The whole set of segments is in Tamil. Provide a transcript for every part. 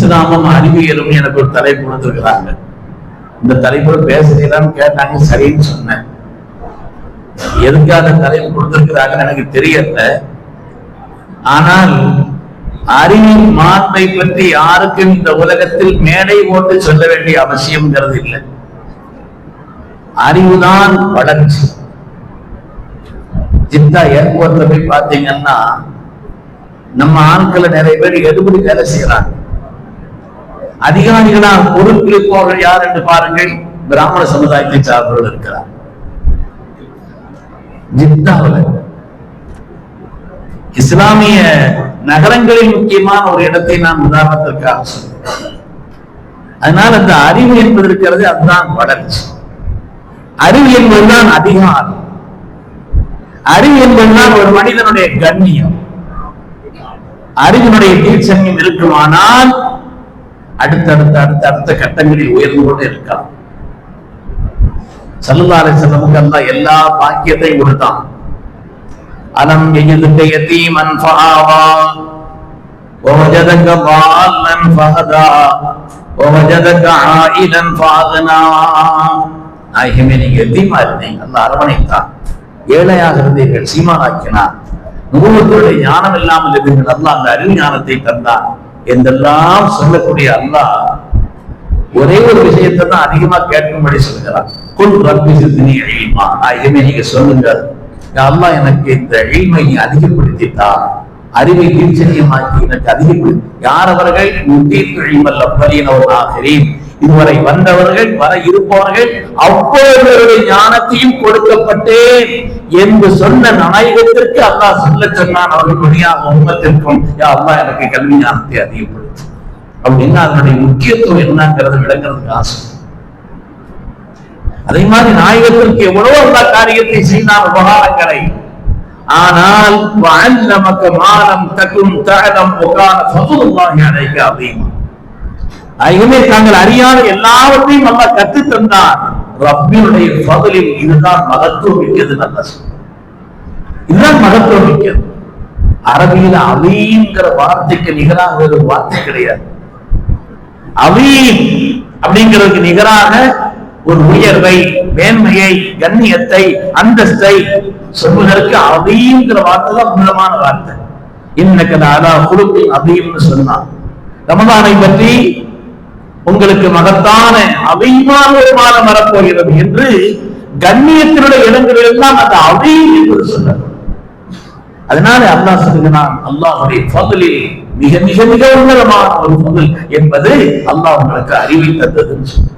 இஸ்லாமும் அறிவியலும் எனக்கு ஒரு தலைப்பு கொடுத்துருக்கிறாங்க. இந்த தலைப்புல பேசுறீங்களான்னு கேட்டாங்க, சரின்னு சொன்னேன். எதுக்காக தலைப்பு கொடுத்திருக்கிறாங்கன்னு எனக்கு தெரியல. ஆனால் அறிவின் மாண்பை பற்றி யாருக்கும் இந்த உலகத்தில் மேடை போட்டு சொல்ல வேண்டிய அவசியம்ங்கிறது இல்லை. அறிவுதான் வளர்ச்சி. ஜித்தா ஏர்போர்ட்ல போய் பார்த்தீங்கன்னா நம்ம ஆட்களை நிறைய பேர் எடுபடி வேலை செய்யறாங்க. அதிகாரிகளா பொறுப்பிருப்பவர்கள் யார் என்று பாருங்கள், பிராமண சமுதாயத்தை சார்ந்தவர்கள் இருக்கிறார். ஜித்தாவில் இஸ்லாமிய நகரங்களில் முக்கியமான ஒரு இடத்தை நான் உதாரணத்திற்காக சொல்றேன். அதனால அந்த அறிவு என்பது இருக்கிறது, அதுதான் வளர்ச்சி. அறிவு என்பதுதான் அதிகாரம். அறிவு என்பதுதான் ஒரு மனிதனுடைய கண்ணியம். அறிவினுடைய தீட்சண்யம் இருக்குமானால் அடுத்த கட்டங்களில் உயர்ந்து கொண்டு இருக்கலாம். ஸல்லல்லாஹு அலைஹி வஸல்லம் அல்லாஹ் எல்லா பாக்கியத்தையும் கொடுத்தான். அலம் யஜிதுக யதீமன் ஃபஆவா வவஜதக ضالًا ஃபஹதா வவஜதக ஆயிலன் ஃபஅக்னா. நாயகமே, நீங்க யதீமா இருந்தீங்க, அல்லாஹ் அரவணைத்தான். ஏழையாக இருந்தீர்கள், சீமானாக்கினார். நுபுவத்துடைய ஞானம் இல்லாமல் இருந்தீர்கள், அல்லாஹ் அந்த அறிவு ஞானத்தை தந்தான் என்றெல்லாம் சொல்லக்கூடிய அல்லாஹ் ஒரே ஒரு விஷயத்தை தான் அதிகமா கேட்கும்படி சொல்கிறார். குல் ரப்பி ஸித்னி இல்மா. நாயகமே, நீங்க சொல்லுங்க, அல்லாஹ் எனக்கு இந்த இல்மை அதிகப்படுத்தித்தா, அறிவை தீட்சண்யமாக்கி எனக்கு அதிகப்படுத்தி. யார் அவர்கள்? இதுவரை வந்தவர்கள், வர இருப்பவர்கள், அவ்வளவு ஞானத்தையும் கொடுக்கப்பட்டேன் என்று சொன்ன நாயகத்திற்கு அல்லாஹ் சொல்ல சொன்னான். அவர்கள் வழியாக உம்மத்திற்கும் அல்லாஹ் எனக்கு கல்வி ஞானத்தை அதிகப்படுத்தும் அப்படின்னா அதனுடைய முக்கியத்துவம் என்னங்கிறது விளங்குறதுக்கு ஆசை. அதே மாதிரி நாயகத்திற்கு எவ்வளவு அந்த காரியத்தை செய்தார், உபகாரங்களை. ஆனால் வஅல்லமக மா லம் தகுன் தஅலம் வகான ஃபதுலுல்லாஹி அலைக அதீமா. ஐயமே, தாங்கள் அறியாத எல்லாவற்றையும் அல்லாஹ் கற்று தந்தார். ரப்பினுடைய ஃபதுலில் இதுதான் மகத்துவம் மிக்கது. நல்லா சொல்லுங்க, இதுதான் மகத்துவம் மிக்கது. அரபியில அவீங்கிற வார்த்தைக்கு நிகராக ஒரு வார்த்தை கிடையாது. அவீம் அப்படிங்கிறதுக்கு நிகராக ஒரு உயர்வை, மேன்மையை, கண்ணியத்தை, அந்தஸ்தை சொல்வதற்கு அவீங்கிற வார்த்தை தான் மூலமான வார்த்தை. இன்னக லஅலா குலுகின் அதீம்னு சொன்னான். ரமதானை பற்றி உங்களுக்கு மகத்தான அவீமான ஒரு மாதம் வரப்போகிறது என்று கண்ணியத்தினுடைய இடங்களில் எல்லாம் அந்த அவீம் என்று சொன்னார். அதனால அல்லாஹ் சொல்லுகிறான், அல்லாஹ்வுடைய ஃபதுலில் மிக மிக மிக உன்னதமான ஒரு ஃபதுல் என்பது அல்லாஹ் உங்களுக்கு அறிவை தந்ததுன்னு சொல்றார்.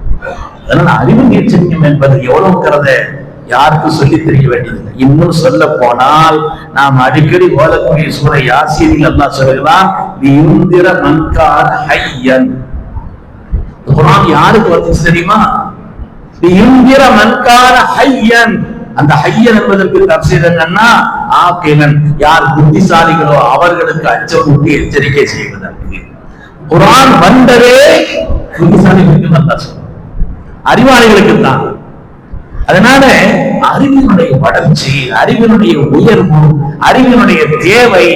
அதனால அறிவு தீட்சண்யம் என்பது எவ்வளவுங்கிறத யாருக்கும் சொல்லி தெரிய வேண்டியதில்லை. இன்னும் சொல்ல போனால் நாம் அடிக்கடி ஓதக்கூடிய சூரை யாசீனில் அல்லாஹ் சொல்லுகிறான், லியுந்திர மன் கான ஹய்யன். குர்ஆன் யாருக்கு வந்துச்சு தெரியுமா? லியுந்திர மன் கான ஹய்யன். அந்த ஹய்யன் என்பதற்கு தஃசீர் என்னன்னா, ஆகிலன், யார் புத்திசாலிகளோ அவர்களுக்கு அச்சமூட்டி எச்சரிக்கை செய்வதற்கு. குர்ஆன் வந்ததே புத்திசாலிகளுக்கு அல்லாஹ் சொல்றான், அறிவாளிகளுக்கு தான். அதனால அறிவினுடைய வளர்ச்சி, அறிவினுடைய உயர்வு, அறிவினுடைய தேவை,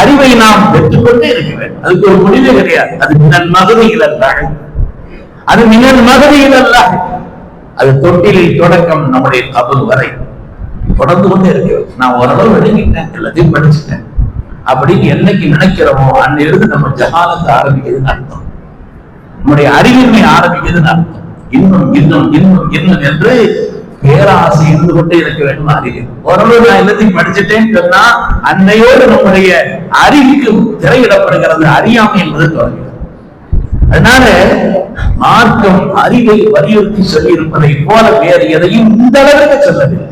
அறிவை நாம் பெற்றுக்கொண்டே இருக்க வேண்டும். அதுக்கு ஒரு முடிவே கிடையாது. அது மினல் மகதியில் அல்ல, அது மினல் மகதியில் அல்ல. அது தொட்டிலில் தொடக்கம் நம்முடைய கபர் வரை தொடர்ந்து கொண்டே இருக்கு. நான் ஓரளவு விளங்கிட்டேன், எல்லாத்தையும் படிச்சுட்டேன் அப்படின்னு என்னைக்கு நினைக்கிறோமோ அன்னிலிருந்து நம்ம ஜஹாலத்தை ஆரம்பிக்கிறதுன்னு அர்த்தம். நம்முடைய அறிவின்மை ஆரம்பிக்கிறதுன்னு அர்த்தம். இன்னும் இன்னும் இன்னும் இன்னும் என்று பேராசை இருந்து கொண்டே இருக்க வேண்டும். அறிவு ஓரளவு நான் எல்லாத்தையும் படிச்சுட்டேன்னு சொன்னா அன்னையோடு நம்முடைய அறிவுக்கு திரையிடப்படுகிறது, அறியாமை என்பது தொடங்குகிறது. அதனால மார்க்கம் அறிவை வலியுறுத்தி சொல்லி இருப்பதை போல வேறு எதையும் இந்த அளவுக்கு சொல்லவில்லை.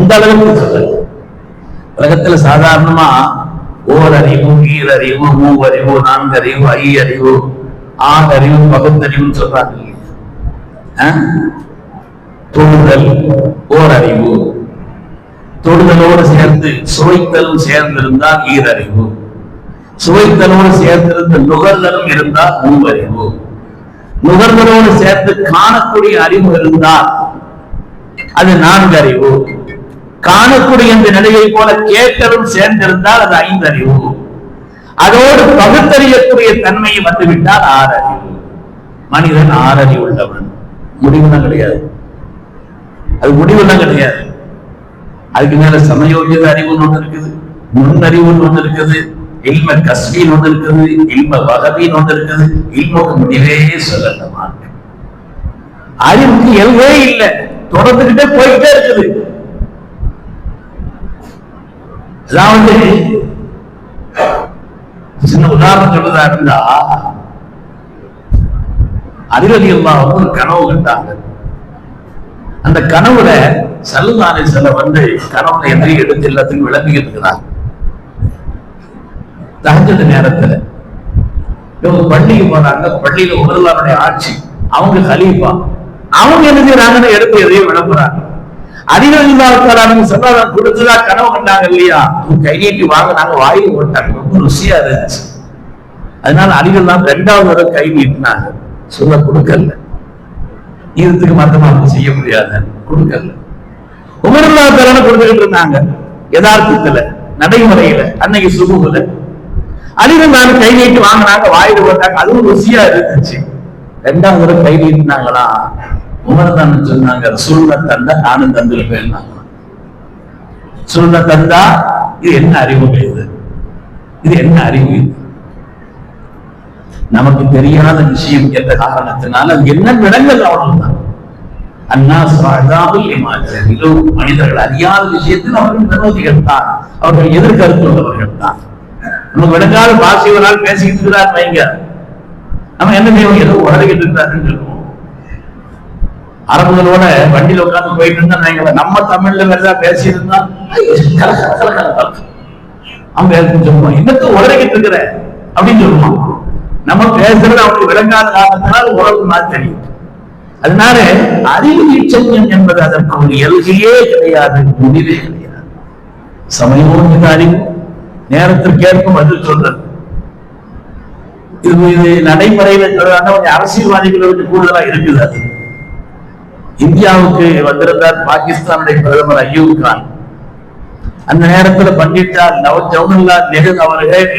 இந்த அளவுக்கு சொல்லவில்லை. உலகத்துல சாதாரணமா ஓரறிவு, ஈரறிவு, மூவறிவு, நான்கறிவு, ஐயறிவு, ஆறறிவு, பகுத்தறிவுன்னு சொல்றாங்க. தொடுதல் ஓரறிவு, தொடுதலோடு சேர்ந்து சுவைத்தலும் சேர்ந்திருந்தால் ஈரறிவு, சுவைத்தலோடு சேர்ந்திருந்த நுகர்தலும் இருந்தால் மூவறிவு, நுகர்தலோடு சேர்ந்து காணக்கூடிய அறிவு இருந்தால் அது நான்கறிவு, காணக்கூடிய இந்த நிலையை போல கேட்டலும் சேர்ந்திருந்தால் அது ஐந்தறிவு, அதோடு பகுத்தறியக்கூடிய தன்மையை வந்துவிட்டால் ஆறறிவு. மனிதன் ஆறறிவு உள்ளவன். முடிவுலாம் கிடையாது, அது முடிவுலாம் கிடையாது. அதுக்கு மேல சமயோகித அறிவுன்னு ஒண்ணு இருக்குது, நுண்ணறிவுன்னு ஒண்ணு இருக்குது, இல்ம கஸ்பின்னு ஒண்ணு இருக்குது, இல்ம வகபின்னு ஒண்ணு இருக்குது. இல்முக்கு முடிவே சொல்லல. அறிவுக்கு எல்வே இல்லை, தொடர்ந்துகிட்டே போயிட்டே இருக்குது. அதாவது சின்ன உதாரணம் சொல்றதா இருந்தா, அறிவலி எல்லாம் ஒரு கனவு கண்டாங்க. அந்த கனவுல ஸல்லல்லாஹு அலைஹி வஸல்லம் வந்து கனவுல எதிரி எடுத்து எல்லாத்துக்கும் விளம்பிக்கிட்டு இருக்கிறார். தஹஜ்ஜுத் நேரத்துல இவங்க பள்ளிக்கு போறாங்க. பள்ளியில உமருல்லாஹ்வுடைய ஆட்சி, அவங்க கலீஃபா, அவங்க என்ன செய்யறாங்கன்னு எடுத்து எதையும் விளம்புறாங்க. அறிவல்லாஹு சல்லாஹ் கொடுத்துதா கனவு கண்டாங்க இல்லையா, கை நீட்டி வாங்க நாங்க வாயில் போட்டாங்க, ரொம்ப ருசியா இருந்துச்சு. அதனால அறிவெல்லாம் 2வது தடவை கை நீட்டினாங்க, சொல்ல கொடுக்கல. இதுக்கு மத்தமா செய்ய முடியாது, கொடுக்கல. உமருல்லாஹ் தஆலா கொடுத்துக்கிட்டு இருந்தாங்க யதார்த்தத்துல, நடைமுறையில. அன்னைக்கு சுபுகுல அறிவெல்லாம் கை நீட்டி வாங்கினாங்க, வாயில் போட்டாங்க, அதுவும் ருசியா இருந்துச்சு. 2வது தடவை கை நீட்டினாங்களா, உமர் தான் சொன்னாங்க, ரசூலுல்லாஹ் தந்தா நானும் தந்துருப்பேன். ரசூலுல்லாஹ் தந்தா இது என்ன அறிவு? இது என்ன அறிவு? நமக்கு தெரியாத விஷயம் என்ற காரணத்தினால அது என்ன விடங்கள் அவ்வளவுதான். மனிதர்கள் அறியாத விஷயத்தில் அவர்கள் விரோதிகள் தான், அவர்கள் எதிர்கருத்து உள்ளவர்கள் தான். நமக்கு விளங்காத பாசிவரால் பேசிக்கிட்டு இருக்கிறார் வைங்க, நம்ம என்ன செய்வோம், ஏதோ உடகிட்டு இருக்கிறாருன்னு சொல்லுவோம். அரபுகளோட வண்டியில உட்கார்ந்து போயிட்டு இருந்தா நம்ம தமிழ்ல வேறதா பேசியிருந்தா அவங்க சொல்லுவோம், இன்னத்து உடகிட்டு இருக்கிற அப்படின்னு சொல்லுவான். நம்ம பேசுறது அவங்களுக்கு விளங்காத காரணத்தினால் உறவு மாதிரி தெரியும். அதனால அறிவு நீச்சம் என்பது அதற்கு ஒரு எல்கையே கிடையாது, முடிவே கிடையாது. சமயோஜித அறிவு, நேரத்திற்கேற்ப பதில் சொல்றது. இது நடைமுறையில சொல்றாங்க, கொஞ்சம் அரசியல்வாதிகளை விட்டு கூடுதலா இருக்குது. அது இந்தியாவுக்கு வந்திருந்தார் பாகிஸ்தானுடைய பிரதமர் அய்யூப் கான். அந்த நேரத்தில் பண்டிட்டார் ஜவஹர்லால் நேரு அவர்கள்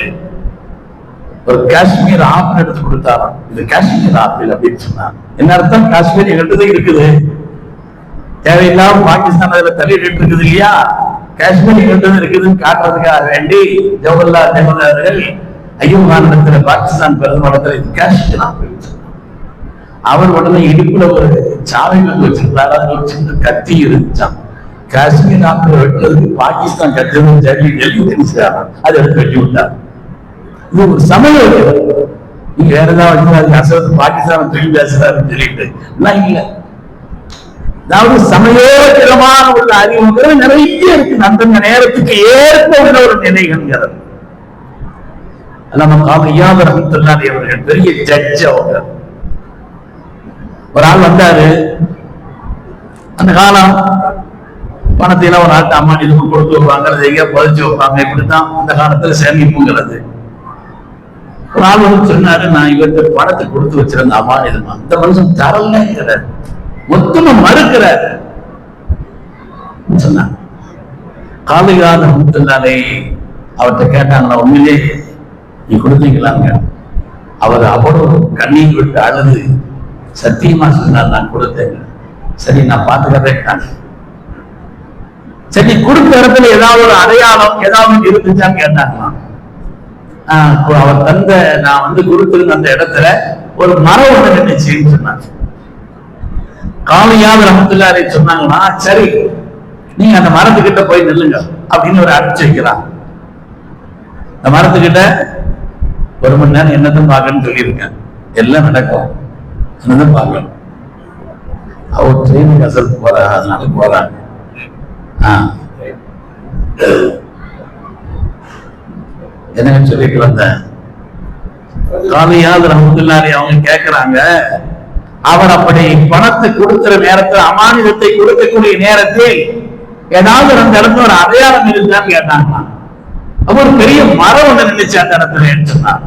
ஒரு காஷ்மீர் ஆப்பிள் எடுத்து கொடுத்தாராம். இது காஷ்மீர் ஆப்பிள் அப்படின்னு சொன்னார். என்ன அர்த்தம்? காஷ்மீர் எங்கிட்டதான் இருக்குது, தேவையில்லாம பாகிஸ்தான் அதுல தலையிட்டு இருக்குது இல்லையா, காஷ்மீர் எங்கிட்டதான் இருக்குதுன்னு காட்டுறதுக்காக வேண்டி ஜவஹர்லால் நேரு அவர்கள் அய்யூப் கான் இடத்துல, பாகிஸ்தான் பிரதமர் இது காஷ்மீர் ஆப்பிள். அவர் உடனே இடுப்புல ஒரு சாவை வந்து வச்சிருந்தாரு, அதுல ஒரு சின்ன கத்தி இருந்துச்சான். காஷ்மீர் ஆப்பிள் வெட்டுறதுக்கு பாகிஸ்தான் கத்தி ஜல்லி தெரிஞ்சாரா, அதை எடுத்து வெட்டி விட்டார். இது ஒரு சமயம். நீங்க வேற ஏதாவது அசத்து பாகிஸ்தான் தொழில் பேசுறாருன்னு சொல்லிட்டு இல்ல. அதாவது சமயோஜிதமான உள்ள அறிவுங்கிறது நிறைய இருக்கு, அந்தந்த நேரத்துக்கு ஏற்ப உள்ள ஒரு நிலைகள்ங்கிறது. நம்ம காமியாத ரஹ்மத்துல்லாஹி அவர்கள் பெரிய ஜட்ஜ். அவங்க ஒரு ஆள் வந்தாரு, அந்த காலம் பணத்தை எல்லாம் ஒரு ஆட்டு அம்மா இதுக்கு கொடுத்து வைப்பாங்க, அதை எங்கேயா புதைச்சு வைப்பாங்க. இப்படித்தான் அந்த காலத்துல சேமிப்புங்கிறது. ஒரு ஆள் வந்து சொன்னாரு, நான் இவருக்கு பணத்தை கொடுத்து வச்சிருந்த அம்மா இதுமா, அந்த மனுஷன் தரல, மொத்தமா மறுக்கிறார் சொன்னாங்க. காலையாத ரஹ்மத்துல்லாஹி அவர்கிட்ட கேட்டாங்களா, உண்மையிலே நீ கொடுத்தீங்களாங்க? அவர் அவ்வளவு கண்ணீர் விட்டு அழுது சத்தியமா சொன்னார், நான் கொடுத்தேன். சரி, நான் பாத்துக்கிறேன். சரி, கொடுத்த இடத்துல ஏதாவது ஒரு அடையாளம் ஏதாவது இருந்துச்சான்னு கேட்டாங்களாம். அவர் தந்த, நான் வந்து கொடுத்திருந்த அந்த இடத்துல ஒரு மரம் ஒண்ணு நின்றுச்சுன்னு சொன்னாங்க. காலையாவது ரஹ்மத்துல்லாஹி சொன்னாங்கன்னா, சரி நீங்க அந்த மரத்துக்கிட்ட போய் நில்லுங்க அப்படின்னு ஒரு அடிச்சு வைக்கிறான். அந்த மரத்துக்கிட்ட 1 மணி நேரம் என்னதான் பார்க்கணும்னு சொல்லியிருக்கேன், எல்லாம் நடக்கும், என்னதான் பார்க்கணும். அவர் ட்ரெயினுக்கு அசல் போற, அதனால போறாங்க. என்ன சொல்லிட்டு வந்தேன், காலையாவது ரஹ்மத்துல்லாஹி அவங்க கேட்கிறாங்க, அவர் அப்படி பணத்தை கொடுக்கிற நேரத்தில், அமானிதத்தை கொடுக்கக்கூடிய நேரத்தில் ஏதாவது அந்த இடத்துல ஒரு அடையாளம் இருக்கான்னு கேட்டாங்க. அப்ப ஒரு பெரிய மரம் ஒண்ணு நின்றுச்சு அந்த இடத்துல சொன்னார்.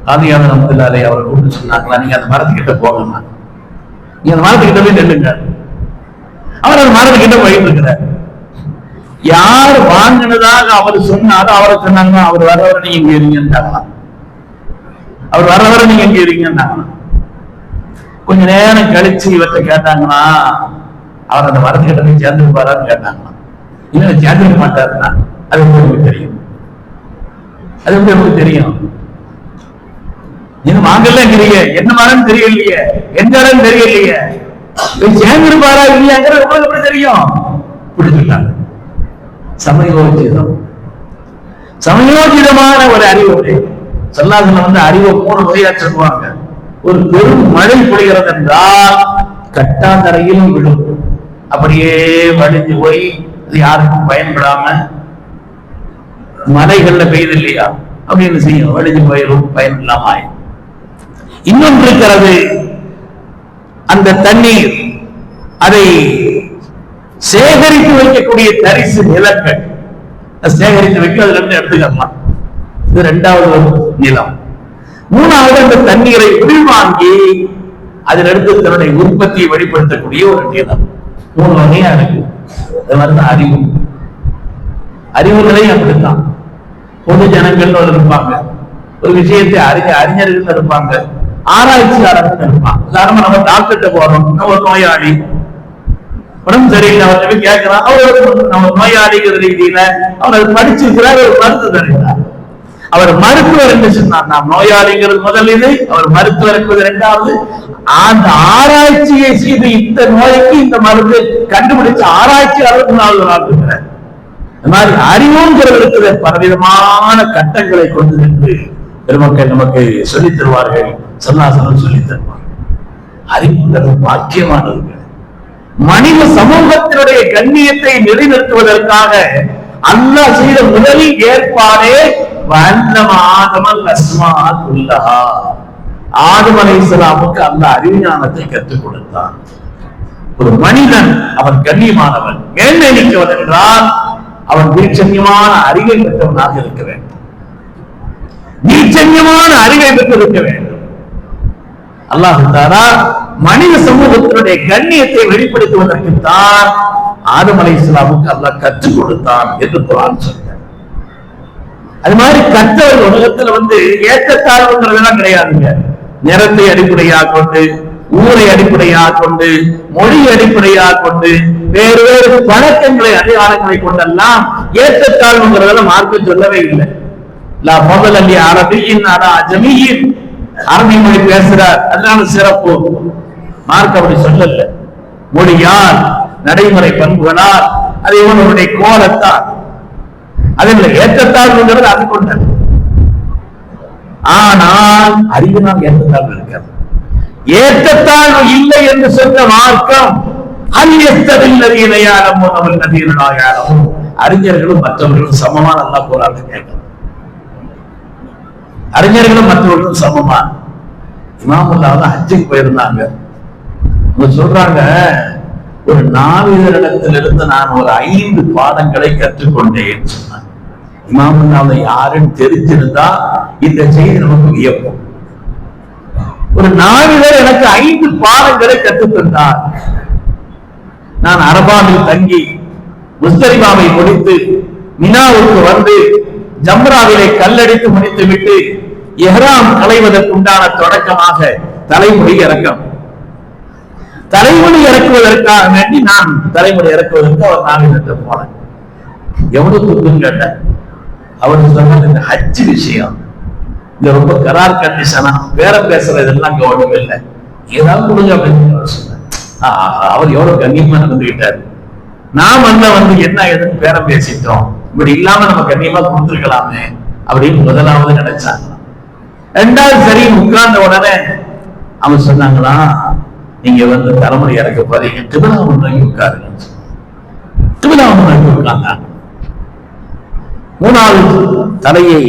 காலையாவது ரஹ்மத்துல்லாஹி அவரை கூப்பிட்டு சொன்னாங்களா, நீங்க அந்த மரத்துக்கிட்ட போகணுமா, நீங்க அந்த மரத்துக்கிட்ட போய் நில்லுங்க. அவர் அந்த மரத்துக்கிட்ட போயிட்டு இருக்கிறார். யார் வாங்கினதாக அவர் சொன்னாரோ அவரை சொன்னாங்க, அவர் வர்றவரை நீங்க இங்க இருங்கன்றாங்களாம். அவர் வர்றவரை நீங்க இங்க இருங்கன்றாங்களாம். கொஞ்ச நேரம் கழிச்சு இவற்றை கேட்டாங்களா, அவர் அந்த மரத்துக்கிட்ட போய் சேர்ந்துருப்பாரான்னு கேட்டாங்களாம். இல்ல சேர்ந்துக்க மாட்டாருன்னா அது உங்களுக்கு தெரியும். அது உங்களுக்கு தெரியும். நீங்க வாங்கலங்கிறீங்க, என்ன மரம் தெரியலையே, எந்த இடம் தெரியலையே, சேர்ந்திருப்பாரா இல்லையாங்கிற உங்களுக்கு எப்படி தெரியும்? பிடிச்சிட்டாங்க. சமயோஜிதம், சமயோஜிதமான ஒரு அறிவு. சொல்லாதல வந்து அறிவை 3 வகையா சொல்லுவாங்க. ஒரு பெரும் மழை பொழிகிறது என்றால் கட்டாந்தரையிலும் விழும், அப்படியே வடிஞ்சு போய் அது யாருக்கும் பயன்படாம மலைகள்ல பெய்யுது இல்லையா அப்படின்னு செய்யும், வடிஞ்சு போயிடும், பயன் இல்லாம ஆயும். இன்னொன்று இருக்கிறது, அந்த தண்ணீர் அதை சேகரித்து வைக்கக்கூடிய தரிசு நிலங்கள், சேகரித்து வைக்க அதுல இருந்து எடுத்துக்கலாம். இது 2வது நிலம். 3வது அந்த தண்ணீரை உள்வாங்கி அதில் எடுத்து தன்னுடைய உற்பத்தியை வெளிப்படுத்தக்கூடிய ஒரு நிலம். 3 வகையா இருக்கு. அது மாதிரிதான் அறிவு. அறிவுகளையும் அப்படித்தான். பொது ஜனங்கள் இருப்பாங்க, ஒரு விஷயத்தை அறிஞர்கள் இருப்பாங்க, ஆராய்ச்சியாளர்கள் இருப்பாங்க. உதாரணமா நம்ம டாக்டர்கிட்ட போறோம், நம்ம நோயாளி உடம்பு சரியில்லை, அவர்கிட்ட கேட்கிறான், அவர் நம்ம நோயாளிங்கிற ரீதியில அவர் அதை படிச்சிருக்கிறார், ஒரு மருந்து தருகிறார். அவர் மருத்துவர் என்று சொன்னார். நாம் நோயாளிங்கிறது முதல் இது, அவர் மருத்துவர் என்பது 2வது. அந்த ஆராய்ச்சியை செய்து இந்த நோய்க்கு இந்த மருந்து கண்டுபிடிச்ச ஆராய்ச்சியாளர் 3வது இருக்கிறார். இந்த மாதிரி அறிவுங்கிறது பலவிதமான கட்டங்களை கொண்டு நின்று பெருமக்கள் நமக்கு சொல்லித் தருவார்கள், சொல்லாசனம் சொல்லித் தருவார்கள். அறிவுங்கிறது பாக்கியமானது. மனித சமூகத்தினுடைய கண்ணியத்தை நிலைநிறுத்துவதற்காக அல்லாஹ் செய்த முதல் ஏற்பாடே ஆதம் அலைஹிஸ்ஸலாமுக்கு அல்லாஹ் அறிவுஞானத்தை கற்றுக் கொடுத்தான். ஒரு மனிதன் அவன் கண்ணியமானவன், மேன்மை நிற்கவன் என்றால் அவன் நீச்சன்யமான அறிவை பெற்றவனாக இருக்க வேண்டும். நீச்சன்யமான அறிவை பெற்றிருக்க வேண்டும். அல்லாஹ் தஆலா மனித சமூகத்தினுடைய கண்ணியத்தை வெளிப்படுத்துவதற்குத்தான் ஆதம் அலைஹிஸ்ஸலாமுக்கு அல்லாஹ் கற்றுக் கொடுத்தான் என்று குர்ஆன் சொல்றார். அது மாதிரி கற்றவர் உலகத்துல வந்து ஏற்றத்தாழ்வுங்கிறதெல்லாம் கிடையாதுங்க. நிறத்தை அடிப்படையாக கொண்டு, ஊரை அடிப்படையாக கொண்டு, மொழி அடிப்படையாக கொண்டு, வேறு வேறு பழக்கங்களை அடையாளங்களை கொண்டெல்லாம் ஏற்றத்தாழ்வுங்கிறதெல்லாம் மார்க்கம் சொல்லவே இல்லை. லா ஃபضل لعربي على عجمي, அரபி மொழி பேசுறார் அதனால சிறப்பு. மார்க்கம் அப்படி சொல்லல. மொழியால், நடைமுறை பண்புகளால், அது இவனுடைய கோலத்தால், அதில் ஏற்றத்தாழ்வுங்கிறது அது கொண்டது. ஆனால் அறிவினால் ஏற்றத்தாழ்வு இருக்கிறது. ஏற்றத்தாழ்வு இல்லை என்று சொன்ன மார்க்கம் அறிஞர்களும் மற்றவர்களும் சமமான அல்லாஹ் குர்ஆன்ல கேட்கிறார். அறிஞர்களும் மற்றவர்களும் சமமான. இமாமுல்லாஹ் தான் ஹஜ்ஜுக்கு போயிருந்தாங்க. சொல்றாங்க, ஒரு நாவிதரிடத்திலிருந்து நான் ஒரு 5 பாடங்களை கற்றுக்கொண்டேன் சொன்னாங்க. இமாமுல்லாஹ் யாருன்னு தெரிஞ்சிருந்தா இந்த செய்தி நமக்கு வியப்போம். ஒரு நாவிதர் எனக்கு 5 பாடங்களை கற்றுத் தந்தார். நான் அரபாவில் தங்கி முஸ்தலிஃபாவை முடித்து மினாவுக்கு வந்து ஜம்ராவிலே கல்லடித்து முடித்து விட்டு இஹ்ராம் களைவதற்குண்டான தொடக்கமாக தலைமுடி இறக்கம். தலைமுடி இறக்குவதற்காக வேண்டி நான் தலைமுடி இறக்குவதற்கு அவர் நாவிதத்தை போனேன். எவ்வளவு துப்புன்னு கேட்டேன். அவர் சொன்னார், இந்த ஹஜ் விஷயம் இந்த ரொம்ப கரார் கண்டிஷனா பேரம் பேசுறதெல்லாம் கவனம் இல்லை, ஏதாவது கொடுங்க அப்படின்னு சொன்னார். அவர் எவ்வளவு கண்ணியமா நடந்துகிட்டாரு. நாம வந்து என்ன எதுன்னு பேரம் பேசிட்டோம், இப்படி இல்லாம நம்ம கண்ணியமா கொடுத்துருக்கலாமே அப்படின்னு முதலாவது நினைச்சாங்க. 2வது சரி உட்கார்ந்த உடனே அவன் சொன்னாங்களா, நீங்க வந்து தலைமுறை இறக்க போறீங்க, கிபிலா முன்னாடி உட்காருங்க. கிபிலா முன்னாடி உட்கார்ந்தாங்க. 3வது தலையை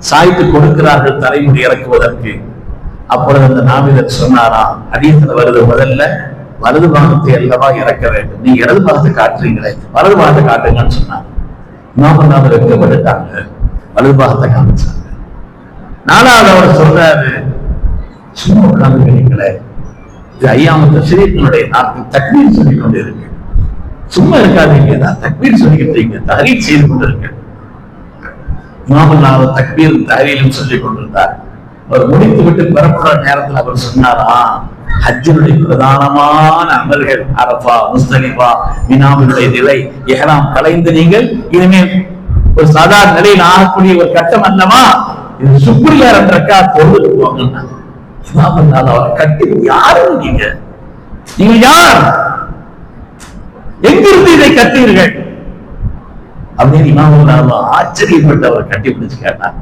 சாய்த்து கொடுக்கிறார்கள் தலைமுடி இறக்குவதற்கு. அப்பொழுது அந்த நாவிதர் சொன்னாரா, ஹதீஸ்ல வருது, முதல்ல வலது பாகத்தை அல்லவா இறக்க வேண்டும், நீங்க இடது பாகத்தை காட்டுறீங்களே, வலது பாகத்தை காட்டுங்கன்னு சொன்னாங்க. இமாம் வெட்கப்பட்டுட்டாங்க, வலது பாகத்தை காமிச்சாங்க. 4வது அவர் சொல்றாரு, சும்மா உட்கார்ந்து கேட்கல, இது ஐயாம தஸ்ரீத்தினுடைய நாட்கள் தக்பீர் சொல்லிக் கொண்டு இருக்கு. சும்மா இருக்காதீங்க, தக்பீர் சொல்லிக்கிட்டீங்க, தஹ்லீல் செய்து கொண்டிருக்க. இமாமுல்லாஹ் தக்பீர் தஹ்லீலும் சொல்லிக் கொண்டிருந்தார். அவர் முடித்து விட்டு பெறப்படுற நேரத்தில் அவர் சொன்னாரா, ஹஜ்ஜினுடைய பிரதானமான அமல்கள் அரஃபா, முஸ்தலிஃபா, மினாவினுடைய நிலை, இஹ்ராம் கலைந்து நீங்கள் இனிமேல் ஒரு சாதாரண நிலையில் ஆகக்கூடிய ஒரு கட்டம் அல்லவா, இது சுக்ரியா என்ற தொழுது போவாங்க. அவரை கட்டி யாரு நீங்க யார், எங்கிருந்து இதை கட்டீர்கள் அப்படின்னு இமாமுல்லாஹ் ஆச்சரியப்பட்டு அவரை கட்டி பிடிச்சு கேட்டார்.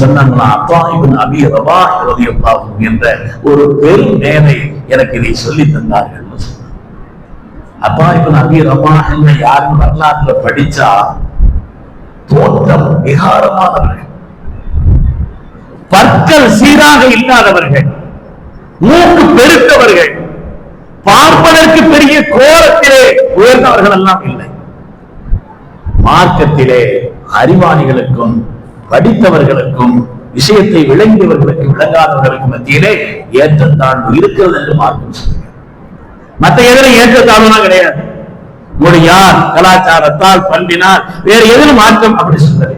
சொன்னாங்களா, அப்பா இப்னு அபீ ரவாஹ் ரலியல்லாஹு அன்ஹு என்ற ஒரு பெரும் மேதை எனக்கு இதை சொல்லி தந்தார்கள். அப்பா இப்னு அபீ ரவாஹ் யாரும் வரலாற்றுல படிச்சா தோற்றம் விகாரமானவர்கள், பற்கள் சீராக இல்லாதவர்கள், மூக்கு பெருத்தவர்கள், பார்ப்பதற்கு பெரிய கோலத்திலே உயர்ந்தவர்கள் எல்லாம் இல்லை. மார்க்கத்திலே அறிவாளிகளுக்கும் படித்தவர்களுக்கும் விஷயத்தை விளங்கியவர்களுக்கு விளங்காதவர்களுக்கு மத்தியிலே ஏற்றத்தாழ்வு இருக்கிறது என்று மார்க்கம் சொல்லுங்க. மற்ற எதிலும் ஏற்றத்தாழ்வுலாம் கிடையாது. மொழியால், கலாச்சாரத்தால், பண்பினால், வேறு எதிலும் மாற்றம் அப்படி சொல்றது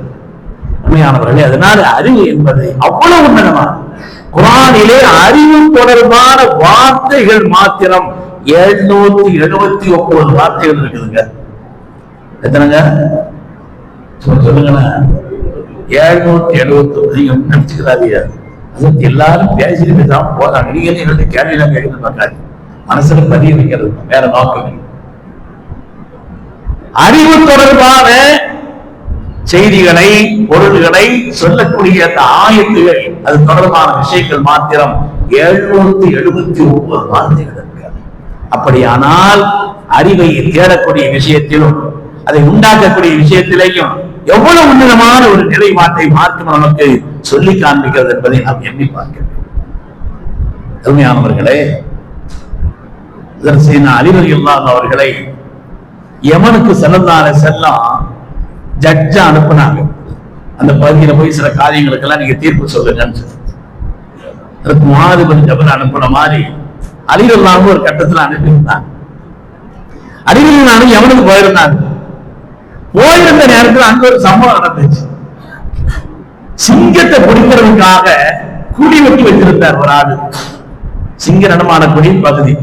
உண்மையானவர்களே. அதனால அறிவு என்பது அவ்வளவு உன்னதமானது. குர்ஆனிலே அறிவு தொடர்பான வார்த்தைகள் மாத்திரம் 779 வார்த்தைகள் இருக்குதுங்க. எத்தனைங்க சொல்லுங்க? 779. நினைச்சுக்கிறாதீங்க, எல்லாரும் பேசிட்டு பேசாம போறாங்க. நீங்க எங்களுடைய கேள்வியெல்லாம் கேட்கணும் பார்க்காது, மனசுல பதிய வைக்கிறது வேற நோக்கம். அறிவு தொடர்பான செய்திகளை, பொருள்களை சொல்லக்கூடிய அந்த ஆயத்துகள், அது தொடர்பான விஷயங்கள் மாத்திரம் 779 வார்த்தைகள் இருக்கிறது. அப்படியானால் அறிவை தேடக்கூடிய விஷயத்திலும் அதை உண்டாக்கக்கூடிய விஷயத்திலேயும் எவ்வளவு உன்னதமான ஒரு நிலைப்பாட்டை மார்க்கம் நமக்கு சொல்லி காண்பிக்கிறது என்பதை நாம் எண்ணி பார்க்க வேண்டும். அருமையானவர்களே, அலி ரலியல்லாஹு அவர்களை யமனுக்கு ஸல்லல்லாஹு அலைஹி வஸல்லம் ஜட்ஜா அனுப்புனாங்க. அந்த பகுதியில போய் சில காரியங்களுக்கெல்லாம் நீங்க தீர்ப்பு சொல்லுங்கன்னு சொல்லி அதுக்கு முஆது பின் ஜபல் அனுப்புன மாதிரி அலி ரலியல்லாஹு ஒரு கட்டத்தில் அனுப்பியிருந்தாங்க. அலி ரலியல்லாஹு யமனுக்கு போயிருந்தாங்க. போயிருந்த நேரத்தில் அங்க ஒரு சம்பவம் நடந்துச்சு. சிங்கத்தை பிடிக்கிறதுக்காக குடி வெட்டி வச்சிருந்தார் ஒரு ஆளு. சிங்க நடமாடக்கூடிய பகுதி,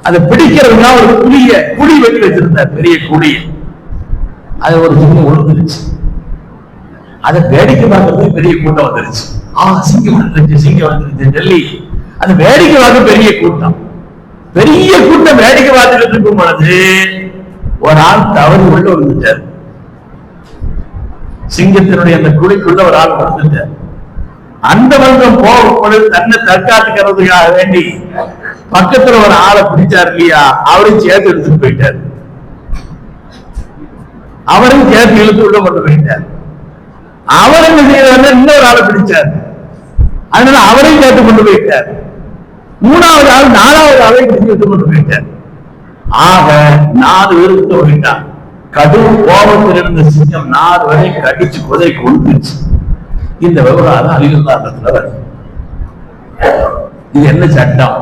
அதை பிடிக்கிறதுக்காக ஒரு குடி வெட்டி வச்சிருந்தார், பெரிய குடி. அது ஒரு சிங்கம் விழுந்துருச்சு. அதை வேடிக்கை பார்க்கறதுக்கு பெரிய கூட்டம் வந்துருச்சு. சிங்கம் வந்துருச்சு, சிங்கம் வந்துருச்சு டெல்லி. அது வேடிக்கை பார்க்க பெரிய கூட்டம் வேடிக்கை பார்த்துட்டு இருக்கும் பொழுது ஒரு ஆள் தவறு உள்ள விழுந்துட்டார். சிங்கத்தினுடைய அந்த குழிக்குள்ள ஒரு ஆள் விழுந்துட்டார். அந்த வர்க்கம் போகும் பொழுது தன்னை தற்காத்துக்கிறதுக்காக வேண்டி பக்கத்துல ஒரு ஆளை பிடிச்சார் இல்லையா, அவரையும் சேர்த்து எடுத்துட்டு போயிட்டார். அவரையும் சேர்த்து இழுத்து உள்ள கொண்டு போயிட்டார். அவரும் இன்னொரு ஆளை பிடிச்சார், அதனால அவரையும் சேர்த்து கொண்டு போயிட்டார். மூணாவது ஆள் நாலாவது ஆளை பிடிச்சு எடுத்து கொண்டு போயிட்டார். ஆக 4 பேருக்கு போயிட்டான். கடும் கோபத்தில் இருந்த சிங்கம் 4 வரை கடிச்சு குதைக்கு கொண்டுச்சு. இந்த விவகாரம் அலி ரலியல்லாஹு வருது. இது என்ன சட்டம்?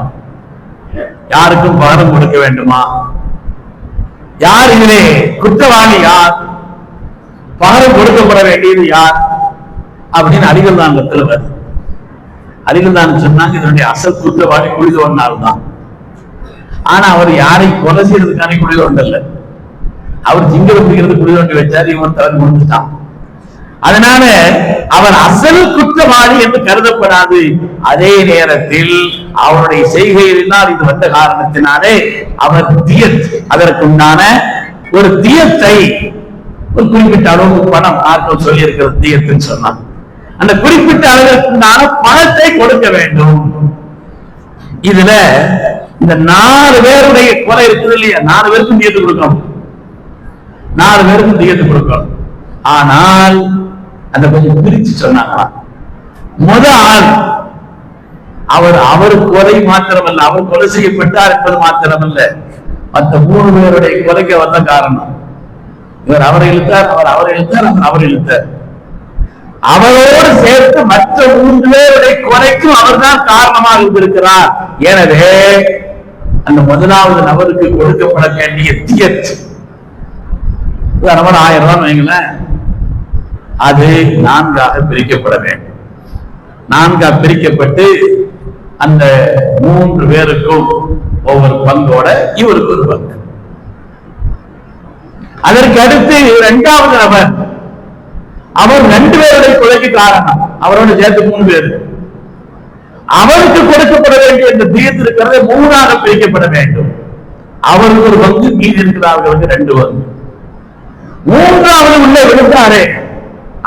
யாருக்கும் பகரம் கொடுக்க வேண்டுமா? யார் இதிலே குற்றவாளி? யார் பகரம் கொடுக்கப்பட வேண்டியது யார் அப்படின்னு அலி ரலியல்லாஹு வருது. அலி ரலியல்லாஹு சொன்னாங்க, இதனுடைய அசல் குற்றவாளி குளிதோன்னார் தான். ஆனா அவர் யாரை கொலை செய்யறதுக்கான குளிதோண்டல்ல, அவர் சிங்கம் பிடிக்கிறது குளிதோண்டி வச்சாரு, இவன் தவறு முடிஞ்சுட்டான். அதனால அவர் அசல் குற்றவாளி என்று கருதப்படாது. அதே நேரத்தில் அவருடைய செய்கையினால் இது வந்த காரணத்தினாலே அவர் தியத், அதற்குண்டான ஒரு தியத்தை, ஒரு குறிப்பிட்ட அளவு பணம் ஆட்கள் சொல்லி இருக்கிறது தியத்துன்னு சொன்னான். அந்த குறிப்பிட்ட அளவிற்குண்டான பணத்தை கொடுக்க வேண்டும். இதுல இந்த 4 பேருடைய கொலை இருக்குது இல்லையா, 4 பேருக்கும் தியத்து கொடுக்கணும். 4 பேருக்கும் தியத்து கொடுக்கணும். ஆனால் அந்த கொஞ்சம் பிரிச்சு சொன்னாங்களா, ஆள் அவர் கொலை மாத்திரமல்ல, அவர் கொலை செய்யப்பட்டார் என்பது மாத்திரமல்ல, மற்ற 3 பேருடைய கொலைக்கு வந்த காரணம். இவர் அவரை இழுத்தார், அவரை இழுத்தார், அவரை இழுத்தார். அவரோடு சேர்த்து மற்ற 3 பேருடைய கொலைக்கும் அவர்தான் காரணமாக இருந்திருக்கிறார். எனவே அந்த முதலாவது நபருக்கு கொடுக்கப்பட வேண்டிய தியத் 1000 ரூபாய் வைங்களேன், அது 4ஆக பிரிக்கப்பட வேண்டும். 4ஆக பிரிக்கப்பட்டு அந்த 3 பேருக்கும் ஒவ்வொரு பங்கோட இவருக்கு ஒரு பங்கு. அதற்கு அடுத்து 2வது நபர், அவர் 2 பேருடைய கொலைக்கு காரணம், அவரோட சேர்த்து 3 பேர், அவருக்கு கொடுக்கப்பட வேண்டிய இந்த தீர்த்து இருக்கிறது 3ஆக பிரிக்கப்பட வேண்டும். அவருக்கு ஒரு பங்கு, மீதி இருக்கிறவர்களுக்கு 2 பங்கு. 3வது உள்ள விழுந்தாரே,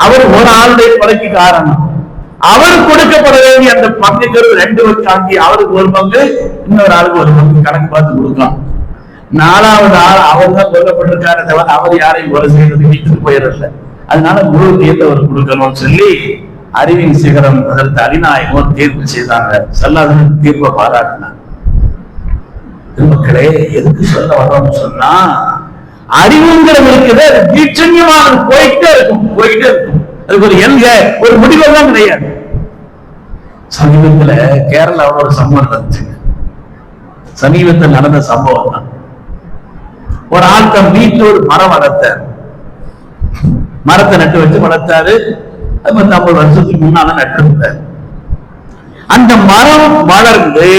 அவர் ஒரு ஆளுடைய கொலைக்கு காரணம், அவர் கொடுக்கப்பட வேண்டிய அந்த பங்குங்கிறது 2 வச்சாங்கி, அவருக்கு ஒரு பங்கு, இன்னொரு ஆளுக்கு ஒரு பங்கு கணக்கு பார்த்து கொடுக்கலாம். 4வது ஆள் அவர் தான் கொல்லப்பட்டிருக்காரு தவிர அவர் யாரையும் கொலை செய்யறது வீட்டுக்கு போயிடல. அதனால முழு தீர்த்து அவர் கொடுக்கணும்னு சொல்லி அறிவின் சிகரம் அதற்கு அலிநாயகம் தீர்ப்பு செய்தாங்க. சொல்லாத தீர்ப்பை பாராட்டினாங்க. மக்களே, எதுக்கு சொல்ல வரோம்னு சொன்னா, அறிவுங்கிறது இருக்குது, அது தீட்சண்யமாக போயிட்டே இருக்கும். அதுக்கு ஒரு எங்க ஒரு முடிவெல்லாம் கிடையாது. சமீபத்துல கேரளாவோட ஒரு சம்பவம் நடந்துச்சுங்க. சமீபத்தில் நடந்த சம்பவம் தான். ஒரு ஆள் தன் வீட்டுல ஒரு மரம் வளர்த்தார், மரத்தை நட்டு வச்சு வளர்த்தாரு. அது 50 வருஷத்துக்கு முன்னால நட்டிருந்தார். அந்த மரம் வளர்ந்து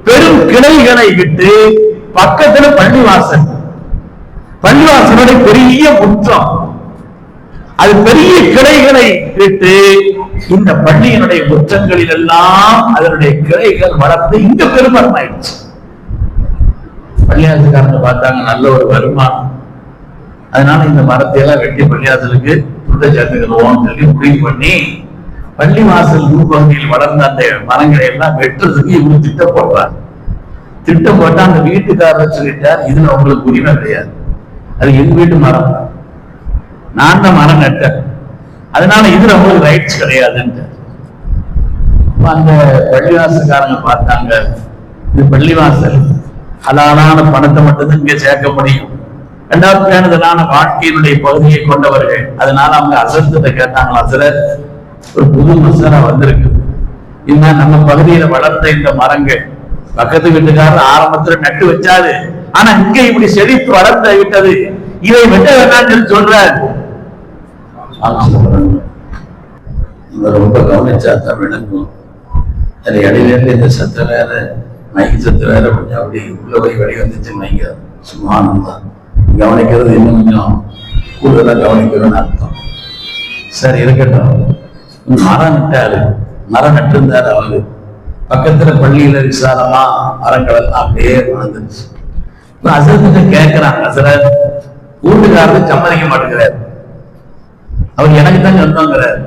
பெரும் கிளைகளை விட்டு பக்கத்துல பள்ளிவாசலுடைய பெரிய முற்றம், அது பெரிய கிளைகளை விட்டு இந்த பள்ளியினுடைய முற்றங்களில் எல்லாம் அதனுடைய கிளைகள் வளர்ந்து இங்க பெருமரம் ஆயிடுச்சு. பள்ளியாசலுக்காரங்க பார்த்தாங்க நல்ல ஒரு வருமானம், அதனால இந்த மரத்தை எல்லாம் வெட்டி பள்ளியாசலுக்கு துண்டை சேர்த்துக்கிறோம் சொல்லி முடிவு பண்ணி பள்ளி வாசல் உள்பகுதியில் வளர்ந்த அந்த மரங்களை எல்லாம் வெட்டுறதுக்கு இவங்க திட்டம் போடுறாங்க. திட்டம் போட்டா அந்த வீட்டுக்காரர் சொல்லிட்டார், இதுல உங்களுக்கு உரிமை கிடையாது, அது எங்க வீட்டு மரம், நான் தான் மரம் நட்டேன், அதனால இதுல உங்களுக்கு ரைட்ஸ் கிடையாதுன்னு. அந்த பள்ளிவாசல்காரங்க பார்த்தாங்க, இது பள்ளிவாசல், ஹலாலான பணத்தை மட்டும்தான் இங்க சேர்க்க முடியும், 2வது பேணுதலான வாழ்க்கையினுடைய பகுதியை கொண்டவர்கள். அதனால அவங்க அசர்த்தத்தை கேட்டாங்களா, அசரர் ஒரு புது மசாலா வந்திருக்கு, இன்னும் நம்ம பகுதியில வளர்ந்த இந்த மரங்கள் பக்கத்து வீட்டுக்காரர் ஆரம்பத்துல நட்டு வச்சாரு, ஆனா இங்க இப்படி செழித்து வளர்ந்து விட்டது, இதை வெட்ட வேண்டாம்னு சொல்றாரு. ரொம்ப கவனிச்சா தான் விளங்கும். அது இடையில இந்த சத்த வேற மைக்கு சத்து வேற கொஞ்சம் அப்படி உள்ள போய் வெளியே வந்துச்சுன்னு வைங்க, சும்மானந்தான் கவனிக்கிறது இன்னும் கொஞ்சம் கூடுதலா கவனிக்கணும்னு அர்த்தம். சரி இருக்கட்டும். மரம் நட்டாரு, மரம் நட்டிருந்தாரு அவரு, பக்கத்துல பள்ளியில விசாலமா மரங்கள் எல்லாம் அப்படியே வளர்ந்துருச்சு. இப்ப அசரத்துக்கு கேட்கிறாங்க, அசரர் வீட்டுக்காரருக்கு சம்மதிக்க மாட்டேங்கிறார், அவர் எனக்கு தான் சொந்தங்கிறார்,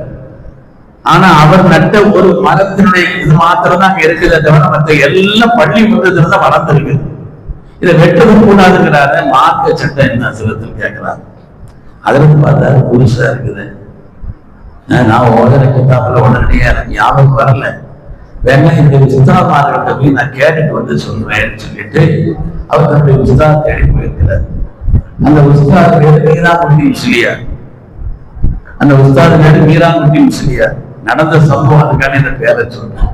ஆனா அவர் நட்ட ஒரு மரத்தினுடைய இது மாத்திரம் தான் அங்க இருக்குதே தவிர மற்ற எல்லாம் பள்ளி முற்றத்துல தான் வளர்ந்துருக்கு, இதை வெட்டது கூடாதுங்கிறாரு. மார்க்க சட்டம் என்ன அசரத்தில் கேட்கிறாரு. அதற்கு பார்த்தாரு புதுசா இருக்குது, நான் ஓதர கிதாபுல உடனடியா எனக்கு ஞாபகம் வரல, வேணா இந்த உஸ்தாமார்கிட்ட போய் நான் கேட்டுட்டு வந்து சொல்றேன்னு சொல்லிட்டு அவர் தன்னுடைய உஸ்தாத் தேடி போயிருக்கிறார். அந்த உஸ்தாத் பேரு மீராங்குட்டி முஸ்லியார். அந்த உஸ்தாத் பேரு மீராங்குட்டி முஸ்லியார். நடந்த சம்பவம், அதுக்கான இந்த பேரை சொல்றேன்.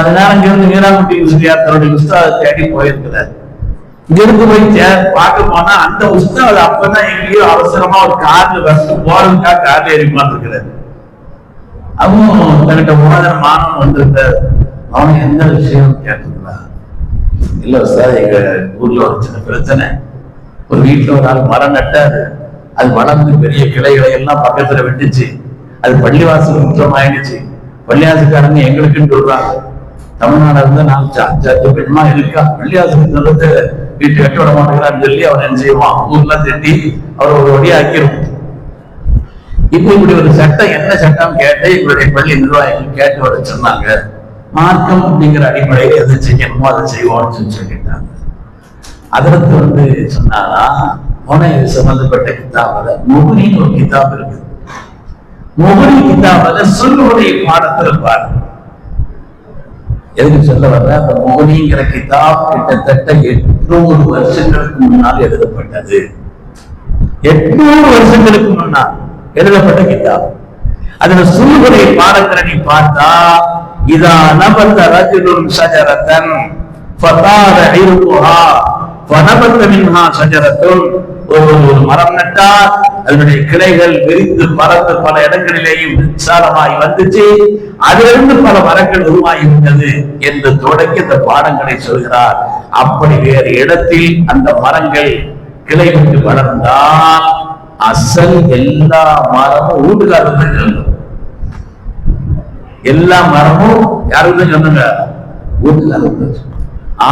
அதனால இங்கிருந்து மீராங்குட்டி முஸ்லியார் தன்னுடைய உஸ்தாத் தேடி போயிருக்கிறார். இங்கிருந்து போய் பார்க்க போனா அந்த உஸ்தாத் அப்பதான் எங்கேயோ அவசரமா ஒரு கார்ல போறதுக்காக கார்ல ஏறி உட்கார்ந்துருக்கிறாரு. அவன் தன்கிட்ட ஓதர மாணவன் வந்திருக்காரு. அவன் எந்த விஷயம் கேட்டுங்களா, இல்ல சார் எங்க ஊர்ல ஒரு சின்ன பிரச்சனை, ஒரு வீட்டுல ஒரு ஆள் மரம் நட்டாரு, அது வளர்ந்து பெரிய கிளைகளை எல்லாம் பக்கத்துல வெட்டுச்சு, அது பள்ளிவாசல் முற்றம் ஆயிடுச்சு, பள்ளிவாசல்காரங்க எங்களுக்குன்னு சொல்றாங்க, தமிழ்நாடு இருந்தா நான் சாச்சு பெண்மா இருக்கா, பள்ளிவாசல் சொல்றது வீட்டு கட்ட விட மாட்டேங்கிறான்னு சொல்லி அவர் என்ன செய்வான், ஊர்லாம் திட்டி அவர் ஒரு வழியா ஆக்கிரும். இப்ப இப்படி ஒரு சட்டம், என்ன சட்டம் கேட்டு எங்களுடைய பள்ளி நிர்வாகிகள் கேட்டு வர சொன்னாங்க. மார்க்கம் அப்படிங்கிற அடிப்படையில் எது செய்யணுமோ அதை செய்வோம்னு சொல்லிட்டாங்க. அதற்கு சொன்னாரா, உன இது சம்பந்தப்பட்ட கிதாபுல முகுனின்னு ஒரு கிதாப் இருக்கு. முகுனி கிதாபுல சொல்லுடைய பாடத்துல பாரு. எதுக்கு சொல்ல வர்ற, அந்த முகுனிங்கிற கிதாப் கிட்டத்தட்ட 800 வருஷங்களுக்கு முன்னால் எழுதப்பட்டது. 800 வருஷங்களுக்கு முன்னால் எழுதப்பட்ட கிதாப். அதுல சுல்லுடைய பாடங்களை நீ பார்த்தா, இதா நபத்த ரஜுலுன் ஷஜரத்தன் ஒரு மரம் நட்டார், அதனுடைய கிளைகள் விரிந்து பறந்து பல இடங்களிலேயும் விசாலமாய் வந்துச்சு, அதிலிருந்து பல மரங்கள் உருவாகிவிட்டது என்று தொடக்கி இந்த பாடங்களை சொல்கிறார். அப்படி வேறு இடத்தில் அந்த மரங்கள் கிளை விட்டு வளர்ந்தால் அசல் எல்லா மரமும் வீட்டுக்காரர்கள், எல்லா மரமும் யாருக்கு சொன்னாங்க? வீட்டுக்காரர்கள்.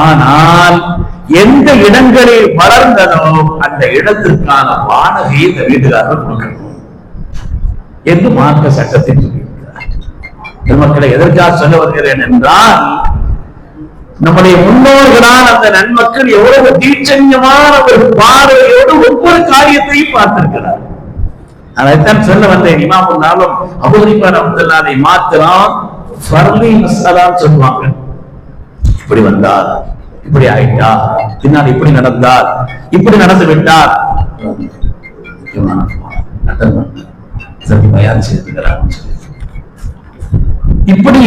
ஆனால் எந்த இடங்களில் வளர்ந்ததோ அந்த இடத்திற்கான வாடகையை இந்த வீட்டுக்காரர் கொடுக்கணும் என்று மார்க்க சட்டத்தில் சொல்லியிருக்கிறார். மக்களை எதற்காக சொல்ல வருகிறேன் என்றால், நம்முடைய முன்னோர்களால் அந்த நன்மக்கள் எவ்வளவு தீட்சண்யமான ஒரு பார்வையோடு ஒவ்வொரு காரியத்தையும் பார்த்திருக்கிறார். அதைத்தான் சொல்ல வந்தேன். இமாமுன்னாலும் அபூ ஹனீஃபா ரஹ்மத்துல்லாஹி மாத்திரம் ஃபர்லி மஸ்அலான்னு சொல்லுவாங்க. இப்படி வந்தால் இப்படி ஆயிட்டா, பின்னால் இப்படி நடந்தால், இப்படி நடந்து விட்டால் இப்படி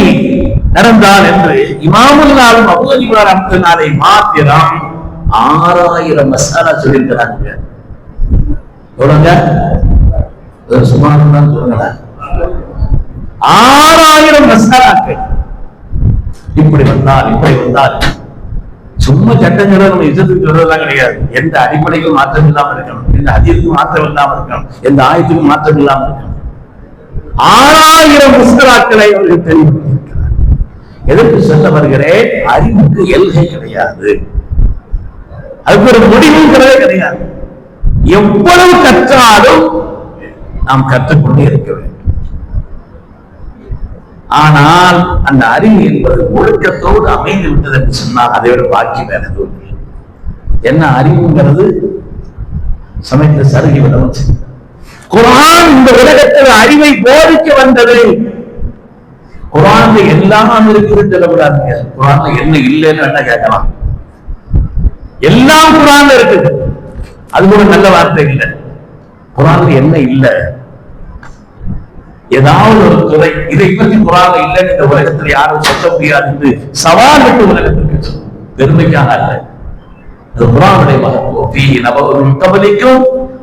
நடந்தால் என்று இமாமுன்னாலும் அபூ ஹனீஃபா ரஹ்மத்துல்லாஹி மாத்திரம் 6000 மஸ்அலா சொல்லியிருக்கிறாங்க. எவ்வளவுங்க? சுமார் சொல்லுங்களேன், 6000 மஸ்அலாக்கள். இப்படி வந்தால் இப்படி வந்தால் சும்மா சட்டங்களை நம்ம இசத்துக்கு சொல்றதெல்லாம் கிடையாது. எந்த அடிப்படைக்கும் மாற்றம் இல்லாமல் இருக்கணும், எந்த ஹதீஸுக்கும் மாற்றம் இல்லாமல் இருக்கணும், எந்த ஆயத்துக்கும் மாற்றம் இல்லாமல் இருக்கணும். 6000 மஸ்அலாக்களை அவர்கள் தெளிவுபடுத்தியிருக்கிறார். எதற்கு சொல்ல வருகிறேன்? அறிவுக்கு எல்கை கிடையாது, அதுக்கு ஒரு முடிவும் கிடையாது. எவ்வளவு கற்றாலும் நாம் கற்றுக்கொண்டே இருக்க வேண்டும். ஆனால் அந்த அறிவு என்பது ஒழுக்கத்தோடு அமைந்து விட்டது என்று சொன்னால் அதை விட பாக்கி வேற எதுவும் இல்லை. என்ன அறிவுங்கிறது? சமைத்த சருகி விட வச்சு குர்ஆன் இந்த உலகத்தில் அறிவை போதிக்க வந்தது. குர்ஆன்ல எல்லாம் இருக்குதுன்னு சொல்லக்கூடாதுங்க. குர்ஆன்ல என்ன இல்லைன்னு என்ன கேட்கலாம்? எல்லாம் குர்ஆன்ல இருக்குது, அது கூட நல்ல வார்த்தை இல்லை. குர்ஆன்ல என்ன இல்லை? ஏதாவது ஒரு துறை இதை பற்றி குர்ஆன்ல இல்லைன்னு இந்த உலகத்தில் யாரும் சொல்ல முடியாது என்று சவால் விட்டு உலகத்திற்கு சொல்லும். பெருமைக்காக அல்ல, அது குர்ஆனுடைய மகத்துவம். ஃபீ நபஉன் கபலிக்கும்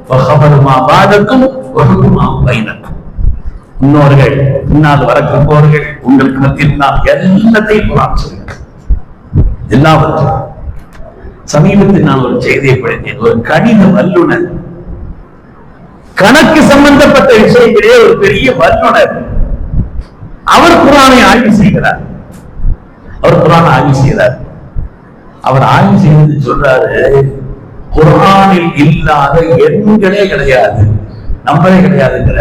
வஹபரு மா பாதக்கும் வஹுகு மா பைனக்கும். முன்னோர்கள் பின்னால் வரப்போர்கள் உங்களுக்கு மத்தியில் நாம் எல்லாத்தையும் குர்ஆன் சொல்லுங்கள். எல்லாவற்றையும். சமீபத்தில் நான் ஒரு செய்தியை படித்தேன். ஒரு கணித வல்லுநர், கணக்கு சம்பந்தப்பட்ட விஷயங்களே ஒரு பெரிய வல்லுநர், அவர் குர்ஆனை ஆய்வு செய்கிறார். அவர் ஆய்வு செய்து சொல்றாரு, குர்ஆனில் இல்லாத எண்களே கிடையாது, நம்பரே கிடையாதுங்கிற.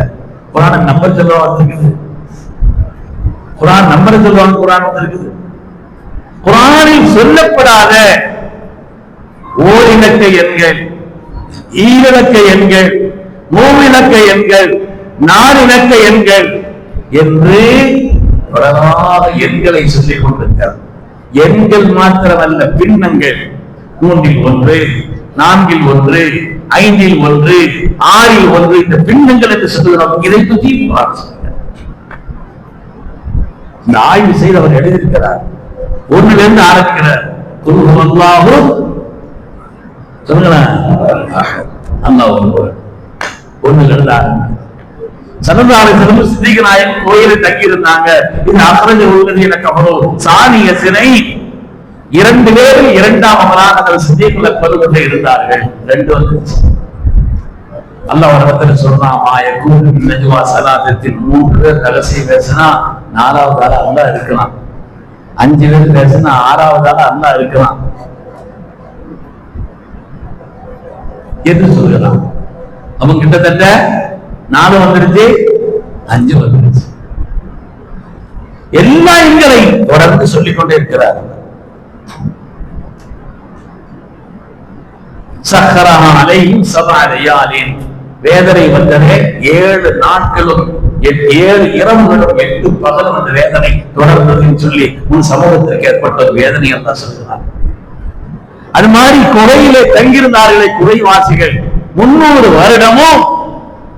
குர்ஆன் நம்பர் சொல்ல வந்திருக்குது, குர்ஆன் நம்பர் சொல்லுவாங்க, குர்ஆன் வந்திருக்குது. குர்ஆனில் சொல்லப்படாத ஓரிலக்க எண்கள், ஈரிலக்க எண்கள், மூவிலக்க எண்கள், நாலிலக்க எண்கள் என்று பலவாக எண்களை சொல்லிக் கொண்டிருக்கிறார். எண்கள் மாத்திரமல்ல, பின்னங்கள். 3இல் 1, 4இல் 1, 5இல் 1, 6இல் 1, இந்த பின்னங்கள் என்று சொல்லுகிறோம். இதை பற்றி இந்த ஆய்வு செய்து அவர் எழுதியிருக்கிறார். 1லிருந்து ஆரம்பிக்கிறார். அல்லாஹு சொல்லுங்களேன், அல்லாஹ் ஒருவர். 1லிருந்து ஆரம்பிக்கிறார். ஸல்லல்லாஹு அலைஹி வஸல்லம் சித்திக் நாயகம் கோயிலில் தங்கி இருந்தாங்க. இந்த அக்ரஜ உள்ளதின கஃபரு சானிய சினை 2 பேரில் 2ஆம் அமராக அந்த சித்திக்ல பருவத்தை இருந்தார்கள். 2 வந்துச்சு. அல்லாஹ் ஒரு இடத்துல சொல்றான், மாயக்கூன் நஜ்வா ஸலாத்தின் 3 பேர் ரகசியம் பேசினா 4வது ஆளா அல்லாஹ் இருக்கலாம், 5 பேர் பேசினா 6வது ஆளா அல்லாஹ் இருக்கலாம் என்று சொல்கிறான். அவன் கிட்டத்தட்ட 4 வந்துருச்சு, 5 வந்துருச்சு. எல்லா எண்களையும் தொடர்ந்து சொல்லிக் கொண்டே இருக்கிறார். சஹரஹா அலைஹிம் 7 லையாலின், வேதனை வந்ததே 7 நாட்களும் 7 இரவுகளும் 8 பகலும் அந்த வேதனை தொடர்ந்ததுன்னு சொல்லி உன் சமூகத்திற்கு ஏற்பட்ட ஒரு வேதனை எல்லாம் சொல்கிறார். அது மாதிரி குறையிலே தங்கியிருந்தார்களே குறைவாசிகள், 300 வருடமும்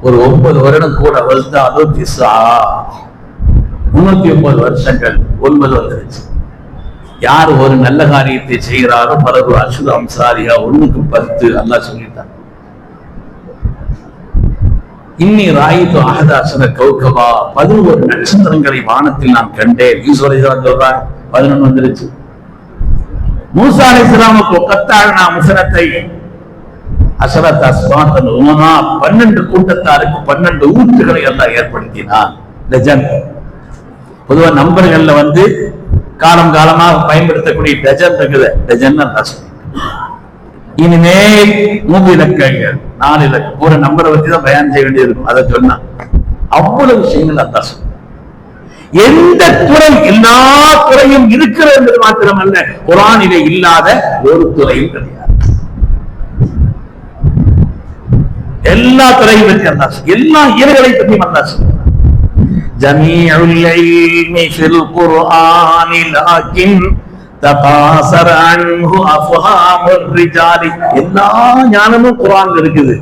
ஒரு 9 வருடம் கூட வந்தாலும் 309 வருஷங்கள் 9 வந்துருச்சு. யார் ஒரு நல்ல காரியத்தை செய்கிறாரோ பலகு அசுத அம்சாரியா 1க்கு 10 அல்லாஹ் சொல்லிட்டான். இன்னி ராயித்து அஹதாசன கௌகபா 11 நட்சத்திரங்களை வானத்தில் நான் கண்டேன். யூசுப் அலைஹிஸ்ஸலாம் சொல்றாங்க 11 வந்துருச்சு. மூசா அலைஹிஸ்ஸலாமுக்கு கத்தாழ்னா முசரத்தை அசரத் அஸ்வாத்தன் உமனா 12 கூட்டத்தாருக்கு 12 ஊற்றுகளை எல்லாம் ஏற்படுத்தினான். டஜன் பொதுவா நம்பர்கள்ல வந்து காலம் காலமாக பயன்படுத்தக்கூடிய டஜன் இருக்குது. டஜன் இனிமேல் 3 இலக்கங்கள் 4 இலக்கம் ஒரு நம்பரை வச்சு தான் பயன் செய்ய வேண்டியிருக்கும். அதை சொன்னா அவ்வளவு விஷயங்கள் அதான் சொல்ல. எந்த துறை எல்லா துறையும் இருக்கிறது என்பது மாத்திரமல்ல, குர்ஆனிலே இல்லாத ஒரு துறையும் கிடையாது. எல்லா துறையும் பற்றி அல்லாஹ், எல்லா இயல்களை பற்றி அல்லாஹ் சொல்றார். ஜமீஉல் இல்மி ஃபில் குர்ஆனி லாக்கின் தகாஸர அன்ஹு அஃஹாமுர் ரிஜாலி. எல்லா ஞானமும் குர்ஆன்ல இருக்குது.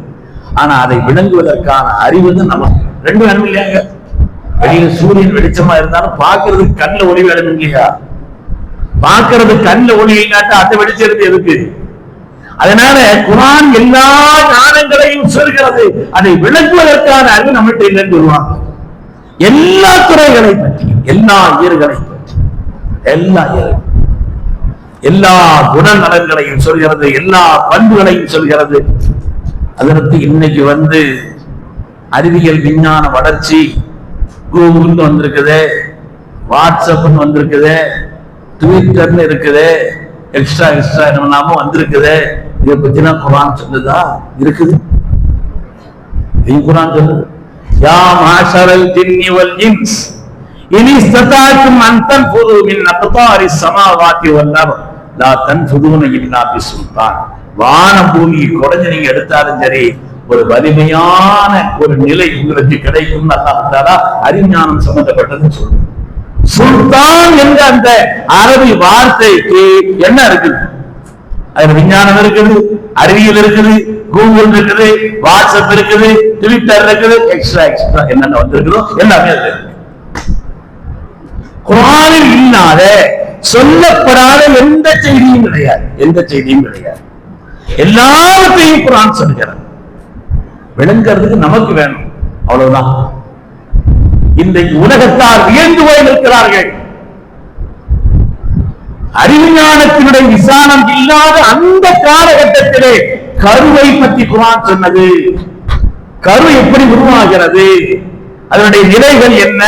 ஆனா அதை விளங்குவதற்கான அறிவு தான் நமக்கு. ரெண்டு வேணும் இல்லையாங்க? வெளியில சூரியன் வெளிச்சமா இருந்தாலும் பாக்குறதுக்கு கண்ணுல ஒளி வேணும் இல்லையா? பாக்குறது கண்ணுல ஒளி இல்லாட்டா அதை வெளிச்சது எதுக்கு? அதனால குர்ஆன் எல்லா ஞானங்களையும் சொல்கிறது. அதை விளக்குவதற்கான அறிவு நம்மகிட்ட இல்லைன்னு சொல்லுவாங்க. எல்லா துறைகளை பற்றி, எல்லா இயல்களை பற்றி, எல்லா குணநலங்களையும் சொல்கிறது, எல்லா பண்புகளையும் சொல்கிறது. அதற்கு இன்னைக்கு வந்து அறிவியல் விஞ்ஞான வளர்ச்சி, கூகுள்னு வந்திருக்குது, வாட்ஸ்அப்னு வந்திருக்குது, ட்விட்டர்னு இருக்குது, எக்ஸ்ட்ரா என்னமோ வந்திருக்குது. இதை பத்தினா குர்ஆன் சொல்லுதா? இருக்குது. குர்ஆன் சொல்லுது, யா மாஷரல் ஜின்னி வல் இன்ஸ் இன் இஸ்ததாஅத்தும் அன் தன்ஃபுது மின் அக்தாரிஸ் ஸமாவாத்தி வல் அர்த் லா தன்ஃபுதுன இல்லா பிசுல்தான். வான பூமி குறைஞ்சு நீங்க எடுத்தாலும் சரி, ஒரு வலிமையான ஒரு நிலை உங்களுக்கு கிடைக்கும். அல்லாஹ் தஆலா அறிஞானம் சம்பந்தப்பட்டது சொல்றோம். சுல்தான் என்ற அந்த அரபி வார்த்தைக்கு என்ன இருக்குது? அதுல விஞ்ஞானம் இருக்குது, அறிவியல் இருக்குது, கூகுள் இருக்குது, வாட்ஸ்அப் இருக்குது, ட்விட்டர் இருக்குது, எக்ஸ்ட்ரா என்னென்ன வந்திருக்கிறதோ எல்லாமே அது இருக்கு. குர்ஆனில் இல்லாத சொல்லப்படாத எந்த செய்தியும் கிடையாது, எந்த செய்தியும் கிடையாது. எல்லாவற்றையும் குர்ஆன் சொல்கிறது. விளங்குறதுக்கு நமக்கு வேணும், அவ்வளவுதான். இன்றைக்கு உலகத்தார் வியந்து போய் நிற்கிறார்கள். அறிவுஞானத்தினுடைய விசாரம் இல்லாத அந்த காலகட்டத்திலே கருவை பற்றி குர்ஆன் சொன்னது. கரு எப்படி உருவாகிறது, அதனுடைய நிலைகள் என்ன,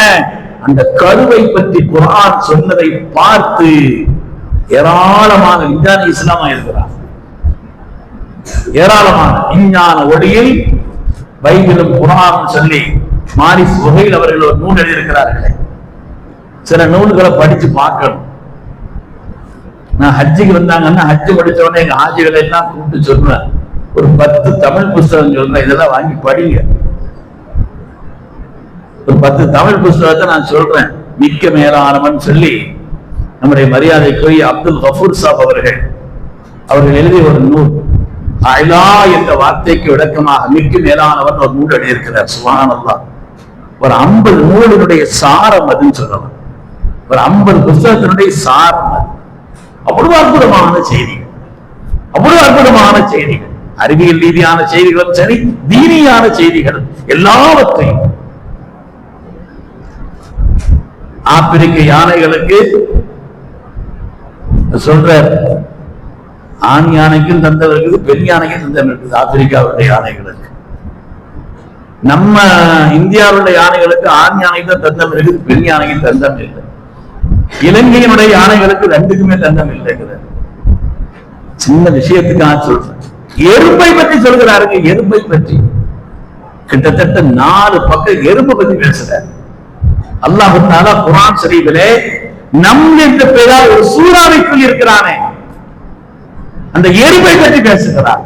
அந்த கருவை பற்றி குர்ஆன் சொன்னதை பார்த்து ஏராளமான விஞ்ஞான இஸ்லாமா இருக்கிறார். ஏராளமான விஞ்ஞான ஒளியில் பைபிளும் குர்ஆனும் சொல்லி மாரிஸ் வகையில் அவர்கள் ஒரு நூல் எழுதியிருக்கிறார்களே. சில நூல்களை படிச்சு பார்க்கணும். நான் ஹஜ்ஜுக்கு வந்தாங்கன்னா ஹஜ்ஜு படிச்ச உடனே எங்க ஹாஜிகளை எல்லாம் கூப்பிட்டு சொல்றேன், ஒரு 10 தமிழ் புஸ்தகம் சொல்றேன், இதெல்லாம் வாங்கி படிங்க. ஒரு 10 தமிழ் புஸ்தகத்தை நான் சொல்றேன். மிக்க மேலானவன் சொல்லி நம்முடைய மரியாதைக்குரிய அப்துல் கஃபூர் சாப் அவர்கள் எழுதிய ஒரு நூல். அலா என்ற வார்த்தைக்கு விளக்கமாக மிக்க மேலானவன் ஒரு நூல் எழுதியிருக்கிறார். சுப்ஹானல்லாஹ். ஒரு 50 நூலினுடைய சாரம் அதுன்னு சொல்லலாம். ஒரு 50 புஸ்தகத்தினுடைய சாரம் அது. அவ்வளவு அற்புதமான செய்திகள், அவ்வளவு அற்புதமான செய்திகள், அறிவியல் ரீதியான செய்திகளும் சரி, தீனியான செய்திகள் எல்லாவற்றையும். ஆப்பிரிக்க யானைகளுக்கு சொல்ற, ஆண் யானைக்கும் தந்தம் இருக்குது, பெண் யானைக்கும் தந்தம் இருக்குது. ஆப்பிரிக்காவுடைய யானைகளுக்கு, நம்ம இந்தியாவுடைய யானைகளுக்கு ஆண் யானைக்கு தான் தந்தம் இருக்குது, பெண் யானைக்கு தந்தம் இல்லை. இலங்கையினுடைய யானைகளுக்கு 2க்குமே தந்தம் இல்லைங்கிறது. சின்ன விஷயத்துக்காக சொல்றேன். எறும்பை பற்றி சொல்கிறாருங்க. எறும்பை பற்றி கிட்டத்தட்ட 4 பக்கம் எறும்பை பற்றி பேசுறாரு. அல்லாஹ் தஆலா குர்ஆன் ஷரீஃபிலே நம் என்ற பெயரால் ஒரு சூறாவைக்குள் இருக்கிறானே, அந்த எறும்பை பற்றி பேசுகிறார்,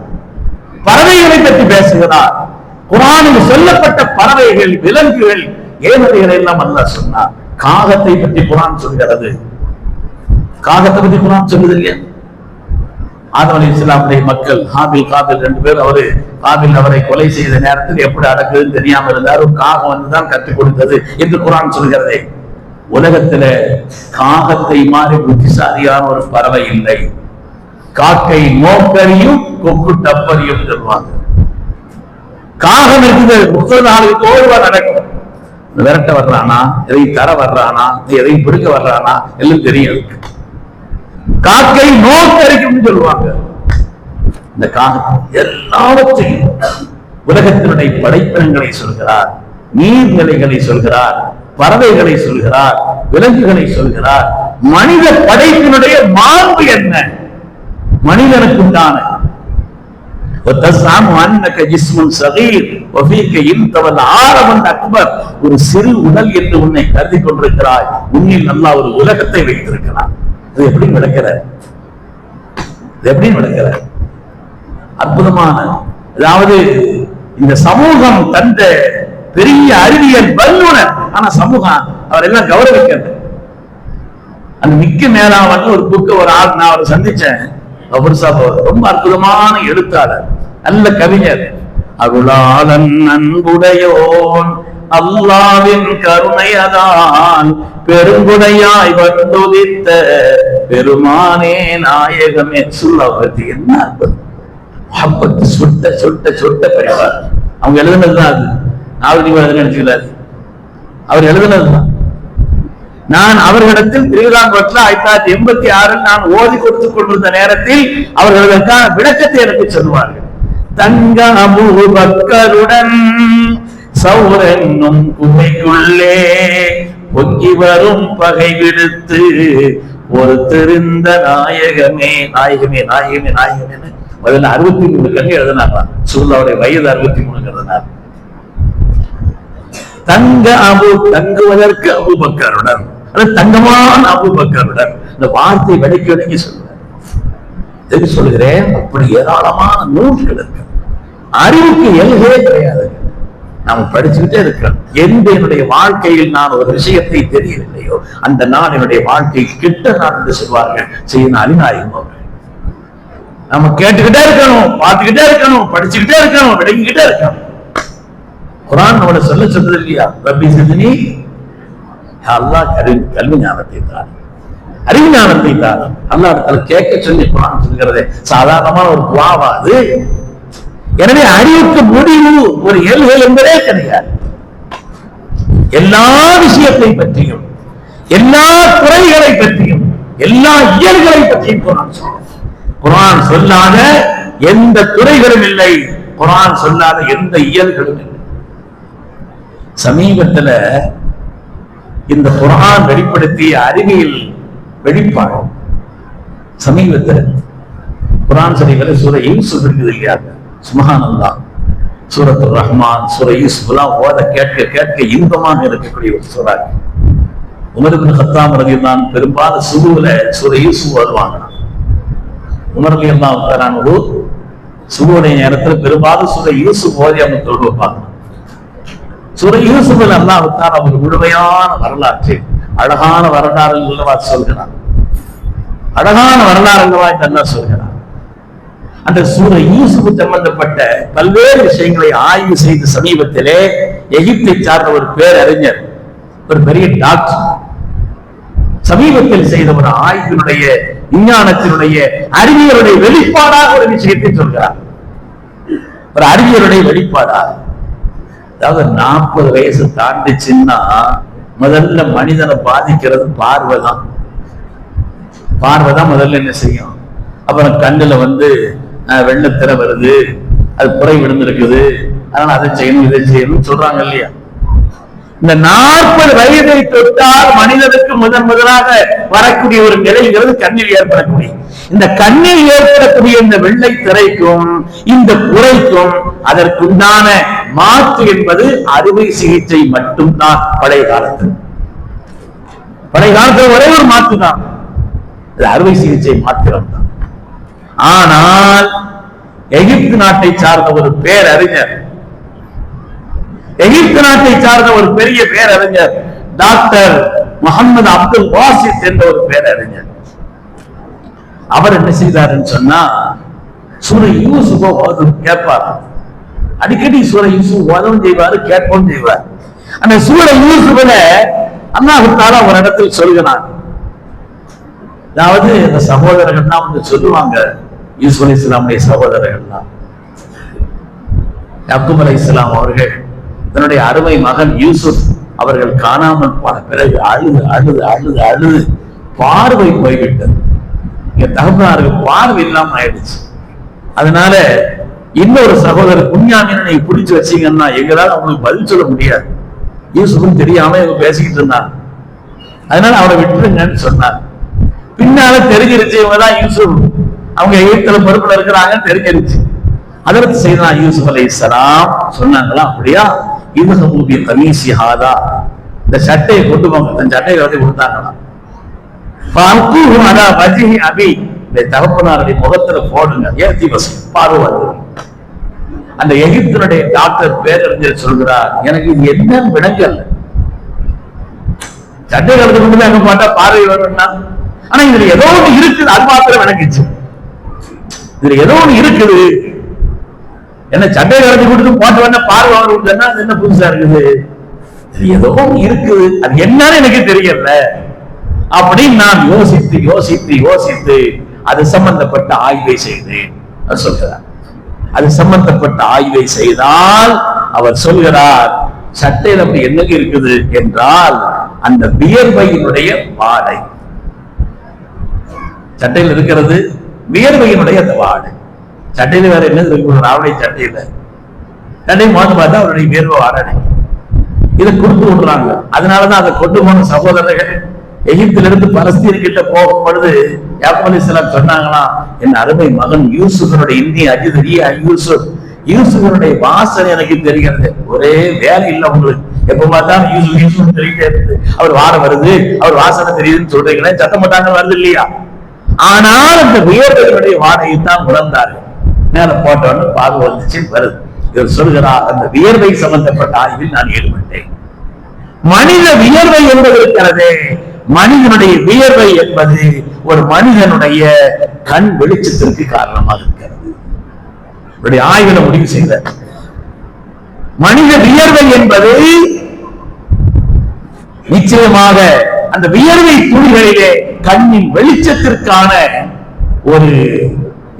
பறவைகளை பற்றி பேசுகிறார். குர்ஆனில் சொல்லப்பட்ட பறவைகள், விலங்குகள், ஏவதைகளை எல்லாம் அல்லாஹ் சொன்னார். காகத்தை பற்றி குர்ஆன் சொல்கிறது. காகத்தை பற்றி குர்ஆன் சொல்லுது இல்லையா? ஆதம் அலைஹிஸ்ஸலாமுடைய மக்கள் ஹாபில் காபில் 2 பேர், காபில் அவரை கொலை செய்த நேரத்தில் எப்படி அடக்குதுன்னு தெரியாம இருந்தார். ஒரு காகம் வந்துதான் கற்றுக் கொடுத்தது என்று குர்ஆன் சொல்கிறதே. உலகத்துல காகத்தை மாறி புத்திசாலியான ஒரு பறவை இல்லை. காக்கை நோக்கரியும் கொக்கு டப்பரியும் சொல்லுவாங்க. காகம் இருக்குது, 30 நாளுக்கு ஓடுவா நடக்கும். விரட்ட வர்றானா, எதையும் தர வர்றானா, எதையும் பிடிக்க வர்றானா எல்லாம் தெரியும். காக்கை நோக்கரிக்கும் சொல்லுவாங்க. இந்த காகம் எல்லாவற்றையும் உலகத்தினுடைய படைப்பினங்களை சொல்கிறார், நீர்நிலைகளை சொல்கிறார், பறவைகளை சொல்கிறார், விலங்குகளை சொல்கிறார். மனித படைப்பினுடைய மாண்பு என்ன? மனிதனுக்கு உண்டான ஒரு சிறு உடல் என்று உன்னை கருதி கொண்டிருக்கிறாய். உன்னில் நல்லா ஒரு உலகத்தை வைத்திருக்கிறார். அது எப்படி நடக்கிற? எப்படி நடக்கிற? அற்புதமான, அதாவது இந்த சமூகம் தந்த பெரிய அறிவியல் வல்லுனர். ஆனா சமூகம் அவர் எல்லாம் கௌரவிக்கிறது. அந்த மிக்க மேலாவன் ஒரு புக்கு ஒரு ஆள் நான் அவரை சந்திச்சேன். ரொம்ப அற்புதமான எழுத்தாளர், நல்ல கவிஞர். அருளாளன் அன்புடையோன் அல்லாவின் கருணையதான் பெருங்குடையாய் வந்துதித்த பெருமானே நாயகமே சொல்லி என்ன அற்புதம். சுட்ட சுட்ட சுட்ட பெரியவர். அவங்க எழுதுனதுதான் அது. நாவல் நினைச்சுக்கிறாரு. அவர் எழுதுனதுதான். நான் அவர்களிடத்தில் திருவிழாங்குளத்தில் 1986 நான் ஓதி கொடுத்துக் கொண்டிருந்த நேரத்தில் அவர்களுக்கான விளக்கத்தை எனக்கு சொல்வார்கள். தங்க அபூபக்கருடன் சௌரன்னும் குகைக்குள்ளே பொங்கி வரும் பகை விடுத்து ஒரு தெரிந்த நாயகமே நாயகமே நாயகமே நாயகமே. முதல்ல 63 கண்ணு எழுதினாங்க. சூழ்நிலை வயது 63 எழுதினார். தங்குவதற்கு அபூபக்கருடன், தங்கமான அபூபக்கருடன். இந்த வார்த்தை விலைக்கு விலைக்கு சொல்லுவேன். சொல்லுகிறேன், அப்படி ஏராளமான நூல்கள் இருக்கு. அறிவுக்கு எல்லையே கிடையாது. நாம் படிச்சுக்கிட்டே இருக்கிறோம். எந்த என்னுடைய வாழ்க்கையில் நான் ஒரு விஷயத்தை தெரியவில்லையோ அந்த நாள் என்னுடைய வாழ்க்கை கிட்ட நான் என்று சொல்வார்கள் செய்ய அலிநாயகம் அவர்கள். நம்ம கேட்டுக்கிட்டே இருக்கணும், பார்த்துக்கிட்டே இருக்கணும், படிச்சுக்கிட்டே இருக்கணும், விளங்கிக்கிட்டே இருக்கணும். குர்ஆன் நம்மளை சொல்ல சொல்றது இல்லையா? ரப்பி ஸித்னி, அல்லாஹ் கல்வி ஞானத்தை தான், அறிவு ஞானத்தை தான் அல்லாஹ் இடத்துல கேட்க சொல்லி குர்ஆன் சொல்கிறதே சாதாரணமான ஒரு துஆவா அது? எனவே அறிவுக்கு முடிவு ஒரு எல்லைகள் என்பதே கிடையாது. எல்லா விஷயத்தை பற்றியும், எல்லா துறைகளை பற்றியும், எல்லா இயல்களை பற்றியும் குர்ஆன் சொல்கிறது. குர்ஆன் சொல்லாத எந்த துறைகளும் இல்லை, குர்ஆன் சொல்லாத எந்த இயல்களும் இல்லை. சமீபத்தில் இந்த குர்ஆன் வெளிப்படுத்திய அறிவியல் வெளிப்பாடு சமீபத்தில் குர்ஆன் ஷரீஃபில் சூரா யூசுப் இருக்குது இல்லையா? சுப்ஹானல்லாஹ், சூரத்துர் ரஹ்மான், சூரா யூசுப் எல்லாம் ஓத கேட்க கேட்க இன்பமாக இருக்கக்கூடிய ஒரு சூரா. உமர் இப்னு கத்தாப் ரலியல்லாஹு அன்ஹு பெரும்பாலும் சுபுல சூரா யூசுப் ஓதுவாங்க. உமர் ரலியல்லாஹு தஆலா சுபுடைய நேரத்தில் பெரும்பாலும் சூரா யூசுப் ஓதி அவங்க தொழுவாங்க. சூரா யூசுஃபில் அல்லாஹ் தஆலா ஒரு முழுமையான வரலாற்று, அழகான வரலாறு சொல்கிறார். அழகான வரலாறு அல்லாஹ் சொல்கிறார். அந்த சூரா யூசுஃப் சம்பந்தப்பட்ட பல்வேறு விஷயங்களை ஆய்வு செய்து சமீபத்திலே எகிப்தை சார்ந்த ஒரு பேரறிஞர், ஒரு பெரிய டாக்டர் சமீபத்தில் செய்த ஒரு ஆய்வினுடைய விஞ்ஞானத்தினுடைய அறிவியலுடைய வெளிப்பாடாக ஒரு விஷயத்தை சொல்கிறார். ஒரு அறிவியலுடைய வெளிப்பாடாக, அதாவது 40 வயசு தாண்டிச்சுன்னா முதல்ல மனிதனை பாதிக்கிறது பார்வைதான். பார்வைதான் முதல்ல என்ன செய்யும். அப்புறம் கண்ணுல வெள்ளத்திர வருது, அது புரை விழுந்திருக்குது, அதனால அதை செய்யணும் இதை செய்யணும் சொல்றாங்க இல்லையா? இந்த 40 வயதை தொட்டால் மனிதனுக்கு முதலாக வரக்கூடிய ஒரு நிலைங்கிறது கண்ணில் ஏற்படக்கூடிய, இந்த கண்ணில் ஏற்படக்கூடிய இந்த வெள்ளை திரைக்கும் இந்த புரைக்கும் அதற்குண்டான மாற்று என்பது அறுவை சிகிச்சை மட்டும்தான். பழைய காலத்தில் ஒரே ஒரு மாற்று தான், அறுவை சிகிச்சை மாத்திரம் தான். ஆனால் எகிப்து நாட்டை சார்ந்த ஒரு பேரறிஞர், எகிப்து நாட்டை சார்ந்த ஒரு பெரிய பேரறிஞர் டாக்டர் முகமது அப்துல் வாசித் என்ற ஒரு பேரறிஞர், அவர் என்ன செய்தாருன்னு சொன்னா சூரா யூசுஃப் ஓதும் கேட்பார். அடிக்கடி சூரா யூசுஃப் ஓதவும் செய்வாரு, கேட்கவும் செய்வார். அந்த சூரா யூசுஃப்ல அல்லாஹ் தஆலா ஒரு இடத்தில் சொல்கிறான், அதாவது இந்த சகோதரர்கள்லாம் வந்து சொல்லுவாங்க, யூசுப் அலைஹிஸ்ஸலாமுடைய சகோதரர்கள்லாம், யாக்கூப் அலைஹிஸ்ஸலாம் அவர்கள் தன்னுடைய அருமை மகன் யூசுப் அவர்கள் காணாமல் போன பிறகு அழுது அழுது அழுது அழுது பார்வை போய்விட்டது. இங்க தகப்பனாருக்கு பார்வை இல்லாம ஆயிடுச்சு. அதனால இன்னொரு சகோதரர் புண்ணியாமினை நீங்க பிடிச்சு வச்சீங்கன்னா எங்களால அவங்களுக்கு பதில் சொல்ல முடியாது. யூசுஃபும் தெரியாம இவங்க பேசிக்கிட்டு இருந்தாங்க. அதனால அவரை விட்டுருங்கன்னு சொன்னார். பின்னால தெரிஞ்சிருச்சு இவங்கதான் யூசுப், அவங்க எகிப்துல பொறுப்புல இருக்கிறாங்கன்னு தெரிஞ்சிருச்சு. அதற்கு செய்தான் யூசுப் அலைஹிஸ்ஸலாம் சொன்னாங்களா, அப்படியா, இதுஹபு கமீஸி ஹாதா, இந்த சட்டையை கொண்டு போங்க, அந்த சட்டையை கலந்து கொடுத்தாங்களாம். ஃபஅல்கூஹு அலா வஜ்ஹி அபி, இந்த தகப்பனாருடைய முகத்துல போடுங்க, ஏத்தி வசி பார்வை. அந்த எகிப்தினுடைய டாக்டர் பேரறிஞர் சொல்கிறார், எனக்கு இது என்ன விளங்கல், சட்டை கலந்து கொண்டு அங்க பார்த்தா பார்வை வரும்னா, ஆனா இதுல ஏதோ ஒண்ணு இருக்குது, அது மாத்திரம் விளங்கிச்சு. இதுல ஏதோ ஒண்ணு இருக்குது, என்ன சட்டை கலந்து கொடுத்து போட்டு வந்த பார்வை வரும்னா அது என்ன புதுசா இருக்குது, ஏதோ ஒண்ணு இருக்குது, அது என்னன்னு எனக்கு தெரியல அப்படின்னு நான் யோசித்து யோசித்து யோசித்து அது சம்பந்தப்பட்ட ஆய்வை செய்தேன் சொல்கிறார். அது சம்பந்தப்பட்ட ஆய்வை செய்தால் அவர் சொல்கிறார், சட்டையில் அப்படி என்ன இருக்குது என்றால் அந்த வியர்வையினுடைய வாடை, சட்டையில் இருக்கிறது வியர்வையினுடைய அந்த வாடை. சட்டையில வேற என்ன இருக்கு, ராவணை சட்டையில சட்டை மாத்து பார்த்தா அவருடைய வியர்வை வாடை. இதை கொடுத்து விடுறாங்க. அதனாலதான் அதை கொண்டு போன சகோதரர்கள் எகிப்திலிருந்து பலஸ்தீன் கிட்ட போகும் பொழுது யாக்கூப் அலைஹிஸ்ஸலாம் சொன்னாங்களாம், என் அருமை மகன் யூசுஃபனுடைய இந்திய அஜிதரியா யூசுப், யூசுஃபனுடைய வாசனை எனக்கு தெரிகிறது. ஒரே வேலை இல்லை உங்களுக்கு, எப்ப பார்த்தாலும் யூசுப் யூசுப் தெரியிட்டே இருக்கு, அவர் வார வருது, அவர் வாசனை தெரியுதுன்னு சொல்றீங்களே, சத்தம் போட்டாங்க வருது இல்லையா? ஆனால் அந்த வியர்வையினுடைய வாடையை தான் உணர்ந்தார்கள். மேல போட்டோன்னு பார்வை வந்துச்சு வருது. இவர் சொல்கிறார், அந்த வியர்வை சம்பந்தப்பட்ட ஆய்வில் நான் ஈடுபட்டேன். மனித வியர்வை என்பது இருக்கிறதே, மனிதனுடைய வியர்வை என்பது ஒரு மனிதனுடைய கண் வெளிச்சத்திற்கு காரணமாக இருக்கிறது. ஆய்வுல முடிவு செய்த மனித வியர்வை என்பது நிச்சயமாக அந்த வியர்வை துளிகளிலே கண்ணின் வெளிச்சத்திற்கான ஒரு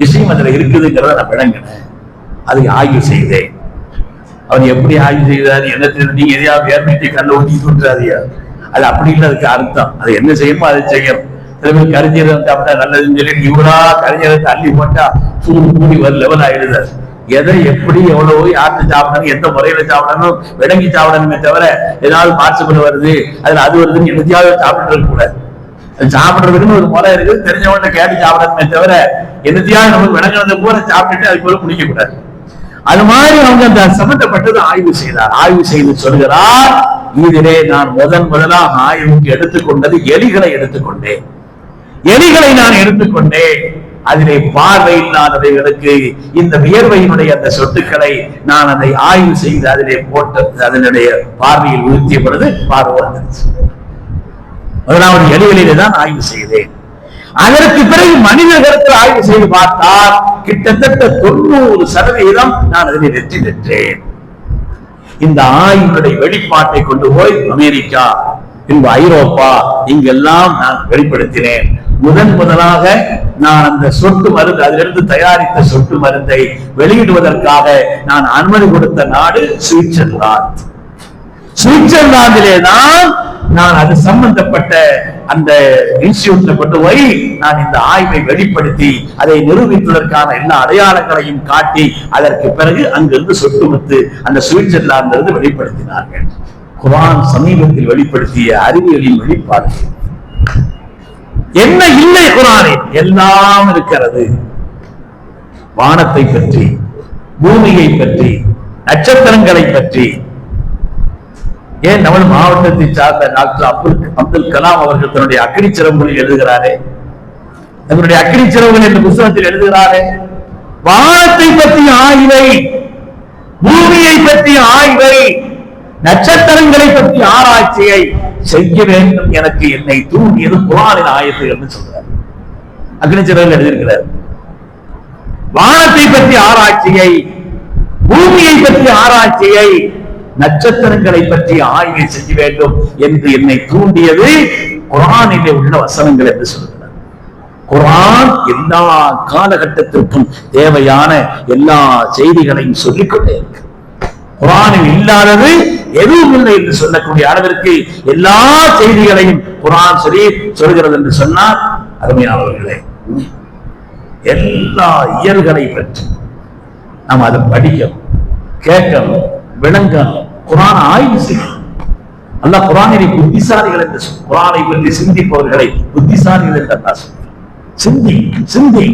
விஷயம் அதுல இருக்குதுங்கிறத நான் விளங்கினேன். அதை ஆய்வு செய்தேன். அவர் எப்படி ஆய்வு செய்தார், என்ன நீங்க எதையாவது வியர்வை கண்ணை ஒட்டி சொல்றாதியா, அது அப்படி இல்லை, அதுக்கு அர்த்தம் அது என்ன செய்யணுமோ அதை செய்யணும். சில பேர் கரிஞ்சீரகம் சாப்பிட்டா நல்லதுன்னு சொல்லி இவரா கரிஞ்சீரகத்தை அள்ளி போட்டா சூடு கூடி ஒரு லெவல் ஆயிடுது. எதை எப்படி எவ்வளவு யாருக்கு சாப்பிடணும், எந்த முறையில சாப்பிடணும், விளங்கி சாப்பிடணுமே தவிர ஏதாவது மாசுபடு வருது அதுல அது வருதுன்னு என்னத்தையாவது சாப்பிட்டு இருக்க கூடாது. அது சாப்பிடுறதுக்குன்னு ஒரு முறை இருக்கு, தெரிஞ்சவங்க கேட்டு சாப்பிடணுமே தவிர என்னத்தையாவது நமக்கு விளங்குறத பூரா சாப்பிட்டுட்டு அதுக்கு போல குடிக்க கூடாது. அது மாதிரி அவங்க அந்த சம்பந்தப்பட்டது ஆய்வு செய்தார். ஆய்வு செய்து சொல்கிறார், இதிலே நான் முதலாக ஆய்வுக்கு எடுத்துக்கொண்டது எலிகளை எடுத்துக்கொண்டேன். எலிகளை நான் எடுத்துக்கொண்டேன். அதிலே பார்வை இல்லாதவைகளுக்கு இந்த வியர்வையினுடைய அந்த சொட்டுக்களை நான் அதை ஆய்வு செய்து அதிலே போட்டு அதனுடைய பார்வையில் உறுத்திய பொழுது பார்வை வந்துருச்சு. முதலாவது எலிகளிலே தான் ஆய்வு செய்தேன். அதற்கு பிறகு மனிதர்களுக்கு ஆய்வு செய்து பார்த்தால் கிட்டத்தட்ட 90% நான் அதில் வெற்றி பெற்றேன். இந்த ஆய்வுடைய வெளிப்பாட்டை கொண்டு போய் அமெரிக்கா, பின்பு ஐரோப்பா, இங்கெல்லாம் நான் வெளிப்படுத்தினேன். முதலாக நான் அந்த சொட்டு மருந்து, அதிலிருந்து தயாரித்த சொட்டு மருந்தை வெளியிடுவதற்காக நான் அனுமதி கொடுத்த நாடு சுவிட்சர்லாந்து. சுவிட்சர்லாந்திலே தான் நான் அது சம்பந்தப்பட்ட அந்த இன்ஸ்டிடியூட்ல கொண்டு போய் நான் இந்த ஆய்வை வெளிப்படுத்தி அதை நிரூபிப்பதற்கான எல்லா அடையாளங்களையும் காட்டி அதற்கு பிறகு அங்கிருந்து சொட்டுமத்து அந்த சுவிட்சர்லாந்திலிருந்து வெளிப்படுத்தினார்கள். குர்ஆன் சமீபத்தில் வெளிப்படுத்திய அறிவியலின் வெளிப்பாடு என்ன இல்லை, குர்ஆனில் எல்லாம் இருக்கிறது. வானத்தை பற்றி, பூமியை பற்றி, நட்சத்திரங்களை பற்றி. ஏன் நமது மாவட்டத்தை சார்ந்த டாக்டர் அப்துல் கலாம் அவர்கள் தன்னுடைய அக்னி சிறகுகளில் எழுதுகிறாரே, தன்னுடைய அக்னி சிறகுகள் என்ற புத்தகத்தில் எழுதுகிறாரே, வானத்தை பற்றிய ஆய்வை, பூமியை பற்றிய ஆய்வை, நட்சத்திரங்களை பற்றிய ஆராய்ச்சியை செய்ய வேண்டும் எனக்கு என்னை தூண்டியது குர்ஆனின் ஆயத்துகள் என்று சொல்றார். அக்னி சிறகுகள் எழுதியிருக்கிறார். வானத்தை பற்றிய ஆராய்ச்சியை, பூமியை பற்றிய ஆராய்ச்சியை, நட்சத்திரங்களை பற்றி ஆய்வு செய்ய வேண்டும் என்று என்னை தூண்டியது குர்ஆனிலே உள்ள வசனங்கள் என்று சொல்கிறார். குர்ஆன் எல்லா காலகட்டத்திற்கும் தேவையான எல்லா செய்திகளையும் சொல்லிக்கொண்டே இருக்கு. குர்ஆனில் இல்லாதது எதுவும் இல்லை என்று சொல்லக்கூடிய அளவிற்கு எல்லா செய்திகளையும் குர்ஆன் சொல்கிறது என்று சொன்னார். அருமையானவர்களே, எல்லா இயல்களை பற்றி நாம் அதை படிக்கணும், கேட்கணும், விளங்கணும், குர்ஆனை ஆய்வு செய்யணும். அல்லாஹ் குர்ஆனை புத்திசாலிகள் என்று சொல்ல, குர்ஆனை பற்றி சிந்திப்பவர்களை புத்திசாலிகள் என்று அல்லாஹ் சொல்றார். சிந்தி சிந்தி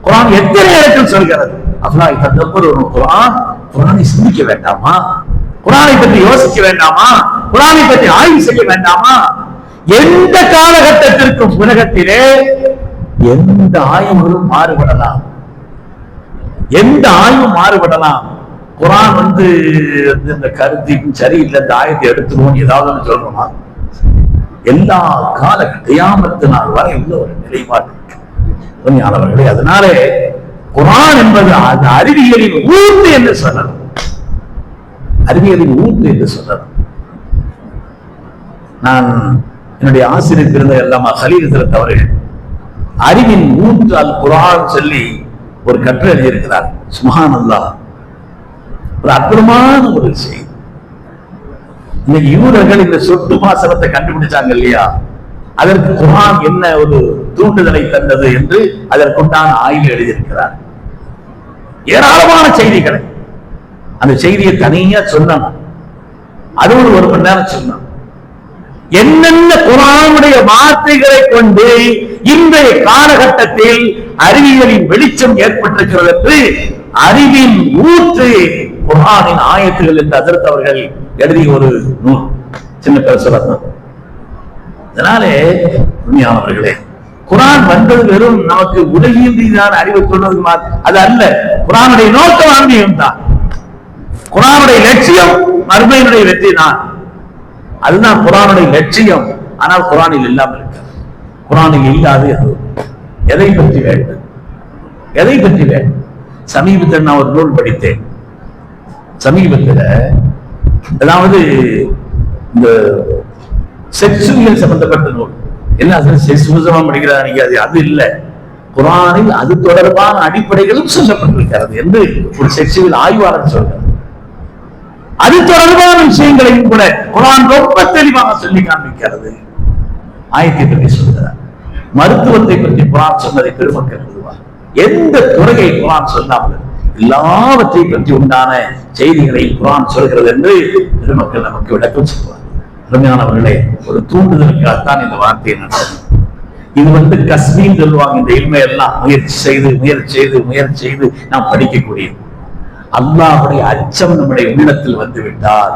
குர்ஆன் எத்தனை இடத்தில் சொல்கிறது. அல்லாஹ் ததப்பர் குர்ஆன், குர்ஆனை சிந்திக்க வேண்டாமா? குர்ஆனை பற்றி யோசிக்க வேண்டாமா? குர்ஆனை பற்றி ஆய்வு செய்ய வேண்டாமா? எந்த காலகட்டத்திற்கும் உலகத்திலே எந்த ஆய்வுகளும் மாறுபடலாம், எந்த ஆய்வும் மாறுபடலாம். குர்ஆன் இந்த கருத்துக்கும் சரியில்லை, இந்த ஆயத்தை எடுத்துருவோம் ஏதாவது சொல்லணுமா? எல்லா கால கியாமத்து நாள் வரை உள்ள ஒரு நிலைப்பாடு அவர்களே. அதனாலே குர்ஆன் என்பது அது அறிவியலின் ஊற்று என்று சொல்லணும், அறிவியலின் ஊற்று என்று சொல்லணும். நான் என்னுடைய ஆசிரியர் இருந்த எல்லாமா கலீல் ஹஜ்ரத் அவர்கள் அறிவின் ஊற்று அல் குர்ஆன் சொல்லி ஒரு கட்டுரை எழுதியிருக்கிறார். சுப்ஹானல்லாஹ், ஒரு அற்புதமான ஒரு செய்தி. இன்னைக்கு யூதர்கள் இந்த சொட்டு வாசகத்தை கண்டுபிடிச்சாங்க இல்லையா, அதற்கு குர்ஆன் என்ன ஒரு தூண்டுதலை தந்தது என்று அதற்குண்டான ஆய்வு எழுதியிருக்கிறார். ஏராளமான செய்திகளை, அந்த செய்தியை தனியா சொன்னாங்க, அது ஒரு மணி நேரம் சொன்னாங்க. என்னென்ன குர்ஆனுடைய வார்த்தைகளை கொண்டு இன்றைய காலகட்டத்தில் அறிவியலின் வெளிச்சம் ஏற்பட்டிருக்கிறது என்று அறிவின் ஊற்று குர்ஆனின் ஆயத்துகள் என்று ஹஜ்ரத் அவர்கள் எழுதிய ஒரு நூல், சின்ன பேர் சொல்லலாம். அதனாலே உண்மையானவர்களே, குர்ஆன் வந்தது வெறும் நமக்கு உலகின் ரீதியான அறிவை சொல்வது அது அல்ல. குர்ஆனுடைய நோக்கம் ஆன்மீகம் தான், குர்ஆனுடைய லட்சியம் மறுமையினுடைய வெற்றி தான். அதுதான் குர்ஆனுடைய லட்சியம். ஆனால் குர்ஆனில் இல்லாமல் இருக்கிறது. குர்ஆனில் இல்லாது எதை பற்றி வேண்டும், எதை பற்றி வேண்டும்? சமீபத்தில் நான் ஒரு நூல் படித்தேன். சமீபத்தில் அதாவது இந்த செக்சுவல் சம்பந்தப்பட்ட நூல். என்ன செக்ஸுவல் படிக்கிறார், அது இல்லை. குர்ஆனில் அது தொடர்பான அடிப்படைகளும் சொல்லப்பட்டிருக்கிறது என்று ஒரு செக்சுவல் ஆய்வாளர் சொல்றார். அது தொடர்பான விஷயங்களையும் கூட குர்ஆன் ரொம்ப தெளிவாக சொல்லி காண்பிக்கிறது. ஆயத்தை பற்றி சொல்கிறார், மருத்துவத்தை பற்றி குர்ஆன் சொன்னதை பெருமக்கள் எழுதுவார். எந்த துறையை குர்ஆன் சொல்லாமல் எல்லாவற்றை பற்றி உண்டான செய்திகளை குர்ஆன் சொல்கிறது என்று பெருமக்கள் நமக்கு விளக்கம் சொல்வார். அருமையானவர்களே, ஒரு தூண்டுதலுக்காகத்தான் இந்த வார்த்தையை நடக்கும். இது கஸ்மீர் சொல்லுவாங்க. இந்த இல்மையெல்லாம் முயற்சி செய்து நாம் படிக்கக்கூடியது. அல்லாஹ்வுடைய அச்சம் நம்முடைய உள்ளத்தில் வந்துவிட்டால்,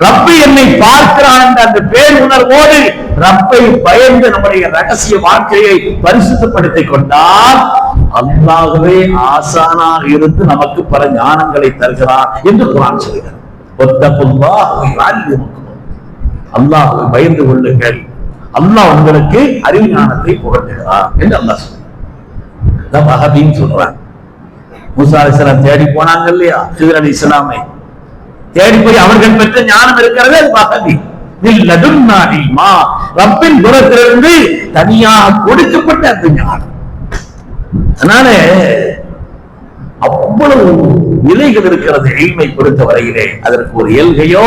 ரப்பை என்னை பார்க்கிறான் என்ற அந்த பேர் உணர்வோடு ரப்பை பயந்து நம்முடைய ரகசிய வாழ்க்கையை பரிசுத்தப்படுத்திக் கொண்டால் அல்லாஹ்வே ஆசானாக இருந்து நமக்கு பல ஞானங்களை தருகிறான் என்று குர்ஆன் சொல்கிறது. அல்லாஹ்வை பயந்து கொள்ளுங்கள், அல்லாஹ் உங்களுக்கு அறிவு ஞானத்தை புகட்டுகிறார் என்று அல்லாஹ் சொல்றான். மூசா அலைஹிஸ்ஸலாம் தேடி போனாங்க இல்லையா, ஹிதர் அலைஹிஸ்ஸலாமை தேடி போய் அவர்கள் பெற்ற ஞானம் இருக்கிறது. அது வஹபி மில்லதுன்னா இல்மா, ரப்பின் புறத்திலிருந்து தனியாக கொடுக்கப்பட்ட அந்த ஞானம். அதனால அவ்வளவு நிலைகள் இருக்கிறது இல்மை பொறுத்த வரையிலே. அதற்கு ஒரு எல்கையோ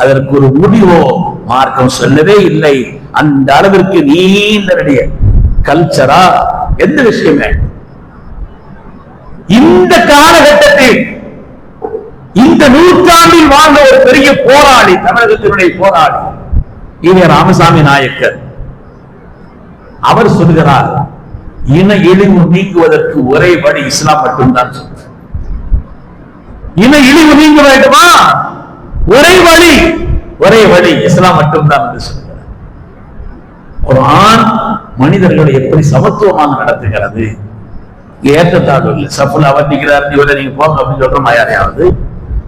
அதற்கு ஒரு முடிவோ மார்க்கம் சொல்லவே இல்லை. அந்த அளவிற்கு நீண்ட கல்ச்சரா எந்த விஷயமே. இந்த காலகட்டத்தில் இந்த நூற்றாண்டில் வாழ்ந்த ஒரு பெரிய போராளி, தமிழகத்தினுடைய போராளி இவ ராமசாமி நாயக்கர், அவர் சொல்கிறார், இன இழிவு நீங்குவதற்கு ஒரே வழி இஸ்லாம் மட்டும்தான் சொல்றார். இன இழிவு நீங்க வேண்டுமா? ஒரே வழி இஸ்லாம் மட்டும்தான் என்று சொல்கிறார். குர்ஆன் மனிதர்களை எப்படி சமத்துவமாக நடத்துகிறது. ஏற்றத்தாழ்வு இல்லை. சஃபுல் அவர் நிற்கிறார், இவரை நீங்க போங்க அப்படின்னு சொல்றோமா யாரையாவது?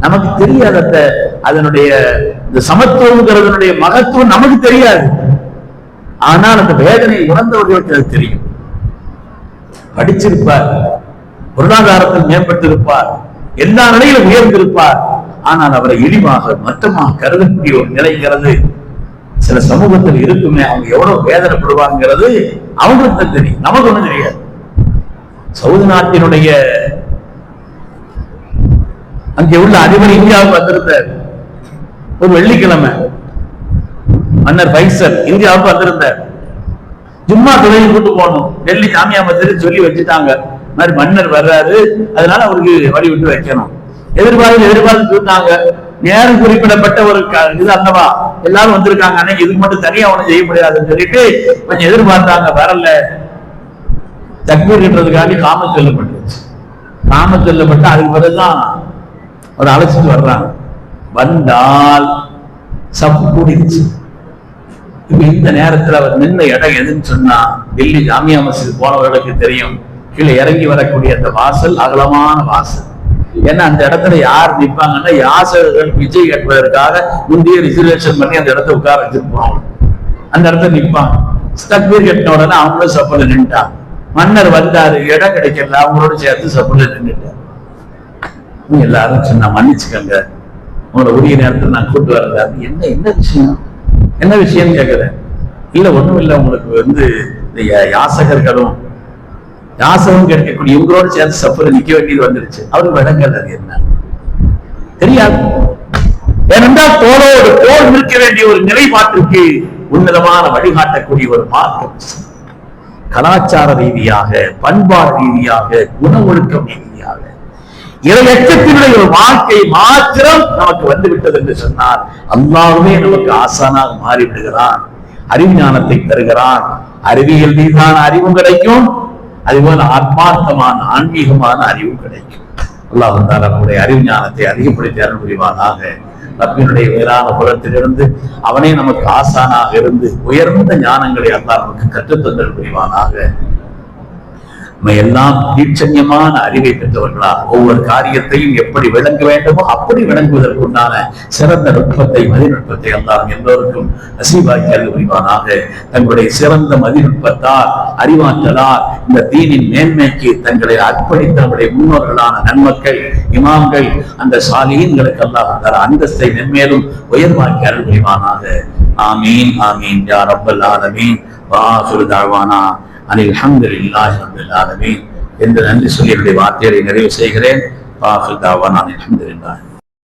நமக்கு தெரியாத அதனுடைய இந்த சமத்துவங்கிறதனுடைய மகத்துவம் நமக்கு தெரியாது. ஆனால் அந்த வேதனை உணர்ந்தவர்களுக்கு அது தெரியும். படிச்சிருப்பார், பொருளாதாரத்தில் மேம்பட்டிருப்பார், எல்லா நிலையிலும் உயர்ந்திருப்பார். ஆனால் அவரை இழிவாக மட்டமாக கருதக்கூடிய ஒரு நிலைங்கிறது சில சமூகத்தில் இருக்குமே. அவங்க எவ்வளவு வேதனைப்படுவாங்கிறது அவங்களுக்கு தெரியும், நமக்கு ஒண்ணும் தெரியாது. சவுதி நாட்டினுடைய அங்கே உள்ள அதிபர் இந்தியாவுக்கு வந்திருந்தார். ஒரு வெள்ளிக்கிழமை மன்னர் பைசல் இந்தியாவுக்கு வந்திருந்தார். ஜும்மா தொழில் கூட்டு போகணும், டெல்லி ஜாமியா மஸ்ஜித் சொல்லி வச்சுட்டாங்க. மாதிரி மன்னர் வர்றாரு, அதனால அவருக்கு வழி விட்டு வைக்கணும். எதிர்பார்த்து இருந்தாங்க. நேரம் குறிப்பிடப்பட்ட ஒரு இது அல்லவா, எல்லாரும் வந்திருக்காங்க, ஆனா இதுக்கு மட்டும் தனியா ஒண்ணும் செய்ய முடியாதுன்னு சொல்லிட்டு கொஞ்சம் எதிர்பார்த்தாங்க. வரல. தக்பீர் கட்டுறதுக்காண்டி காம சொல்லப்பட்டுருச்சு. காம சொல்லப்பட்டு அதுக்கு பிறகுதான் ஒரு அழைச்சிட்டு வர்றாங்க. வந்தால் சப்பு கூடிருச்சு. இப்ப இந்த நேரத்தில் அவர் நின்ன இடம் எதுன்னு சொன்னா, டெல்லி ஜாமியா மஸ்ஜித் போனவர்களுக்கு தெரியும், கீழே இறங்கி வரக்கூடிய அந்த வாசல் அகலமான வாசல். ஏன்னா அந்த இடத்துல யார் நிற்பாங்கன்னா, யாசகர்கள் விஜய் கட்டுவதற்காக முந்தைய ரிசர்வேஷன் பண்ணி அந்த இடத்த உட்கார வச்சிருப்பாங்க. அந்த இடத்துல நிற்பாங்க. தக்பீர் கட்டின உடனே அவங்களும் சப்பல நின்றுட்டாங்க. மன்னர் வந்தாரு, இடம் கிடைக்கல, அவங்களோட சேர்த்து சப்பல நின்றுட்டார். எல்லாரும் சொன்னா மன்னிச்சுக்கங்க, உங்களோட உரிய நேரத்தில் நான் கூட்டு வரல. என்ன விஷயம் கேட்கிறேன். இல்ல ஒண்ணும் இல்லை, உங்களுக்கு யாசகர்களும் யாசகம் கிடைக்கக்கூடிய இவங்களோட சேர்ந்து சப்பல நிக்க வேண்டியது வந்துருச்சு. அவருக்கு விளங்கல அது என்ன தெரியாது. ஏனென்றால் தோளோடு தோல் நிற்க வேண்டிய ஒரு நிலைப்பாட்டிற்கு உன்னதமான வழிகாட்டக்கூடிய ஒரு மார்க்கம். கலாச்சார ரீதியாக, பண்பாடு ரீதியாக, குண ஒழுக்கம் ரீதியாக இறையச்சத்தினுடைய ஒரு வாழ்க்கை மாத்திரம் நமக்கு வந்துவிட்டது என்று சொன்னால், அல்லாஹ்வே நமக்கு ஆசானாக மாறிவிடுகிறான், அறிஞானத்தை தருகிறான். அறிவியல் மீதான அறிவும் கிடைக்கும், அதுபோல ஆத்மார்த்தமான ஆன்மீகமான அறிவும் கிடைக்கும். அல்லாஹ் தஆலா நம்முடைய அறிஞானத்தை அதிகப்படுத்தி அருள் புரிவானாக. ரப்பினுடைய வேளாண் புறத்திலிருந்து அவனே நமக்கு ஆசானாக இருந்து உயர்ந்த ஞானங்களை அல்லாஹ் நமக்கு கற்றுத்தந்தல் புரிவானாக. நம்ம எல்லாம் தீட்சண்யமான அறிவை பெற்றவர்களாக ஒவ்வொரு காரியத்தையும் எப்படி விளங்க வேண்டுமோ அப்படி விளங்குவதற்குண்டான சிறந்த நுட்பத்தை, மதிநுட்பத்தை அல்லாஹ் எல்லோருக்கும் நசீபாக்கி அருள் புரிவானாக. தங்களுடைய சிறந்த மதிநுட்பத்தால், அறிவாற்றலால் இந்த தீனின் மேன்மைக்கு தங்களை அர்ப்பணித்த நம்முடைய முன்னோர்களான நன்மக்கள், இமாம்கள், அந்த சாலிஹீன்களுக்கு அல்லாஹ் தஆலா அந்தஸ்தை மென்மேலும் உயர்வாக்கி அருள் புரிவானாக. ஆமீன் ஆமீன் யா ரப்பல் ஆலமீன். வ ஆகிரு தஅவானா அனில் ஹம்துலில்லாஹி ரப்பில் ஆலமீன் என்று நன்றி சொல்லி என்னுடைய வார்த்தையை நிறைவு செய்கிறேன். வ ஆகிரு தஅவானா அனில் ஹம்துலில்லாஹ்.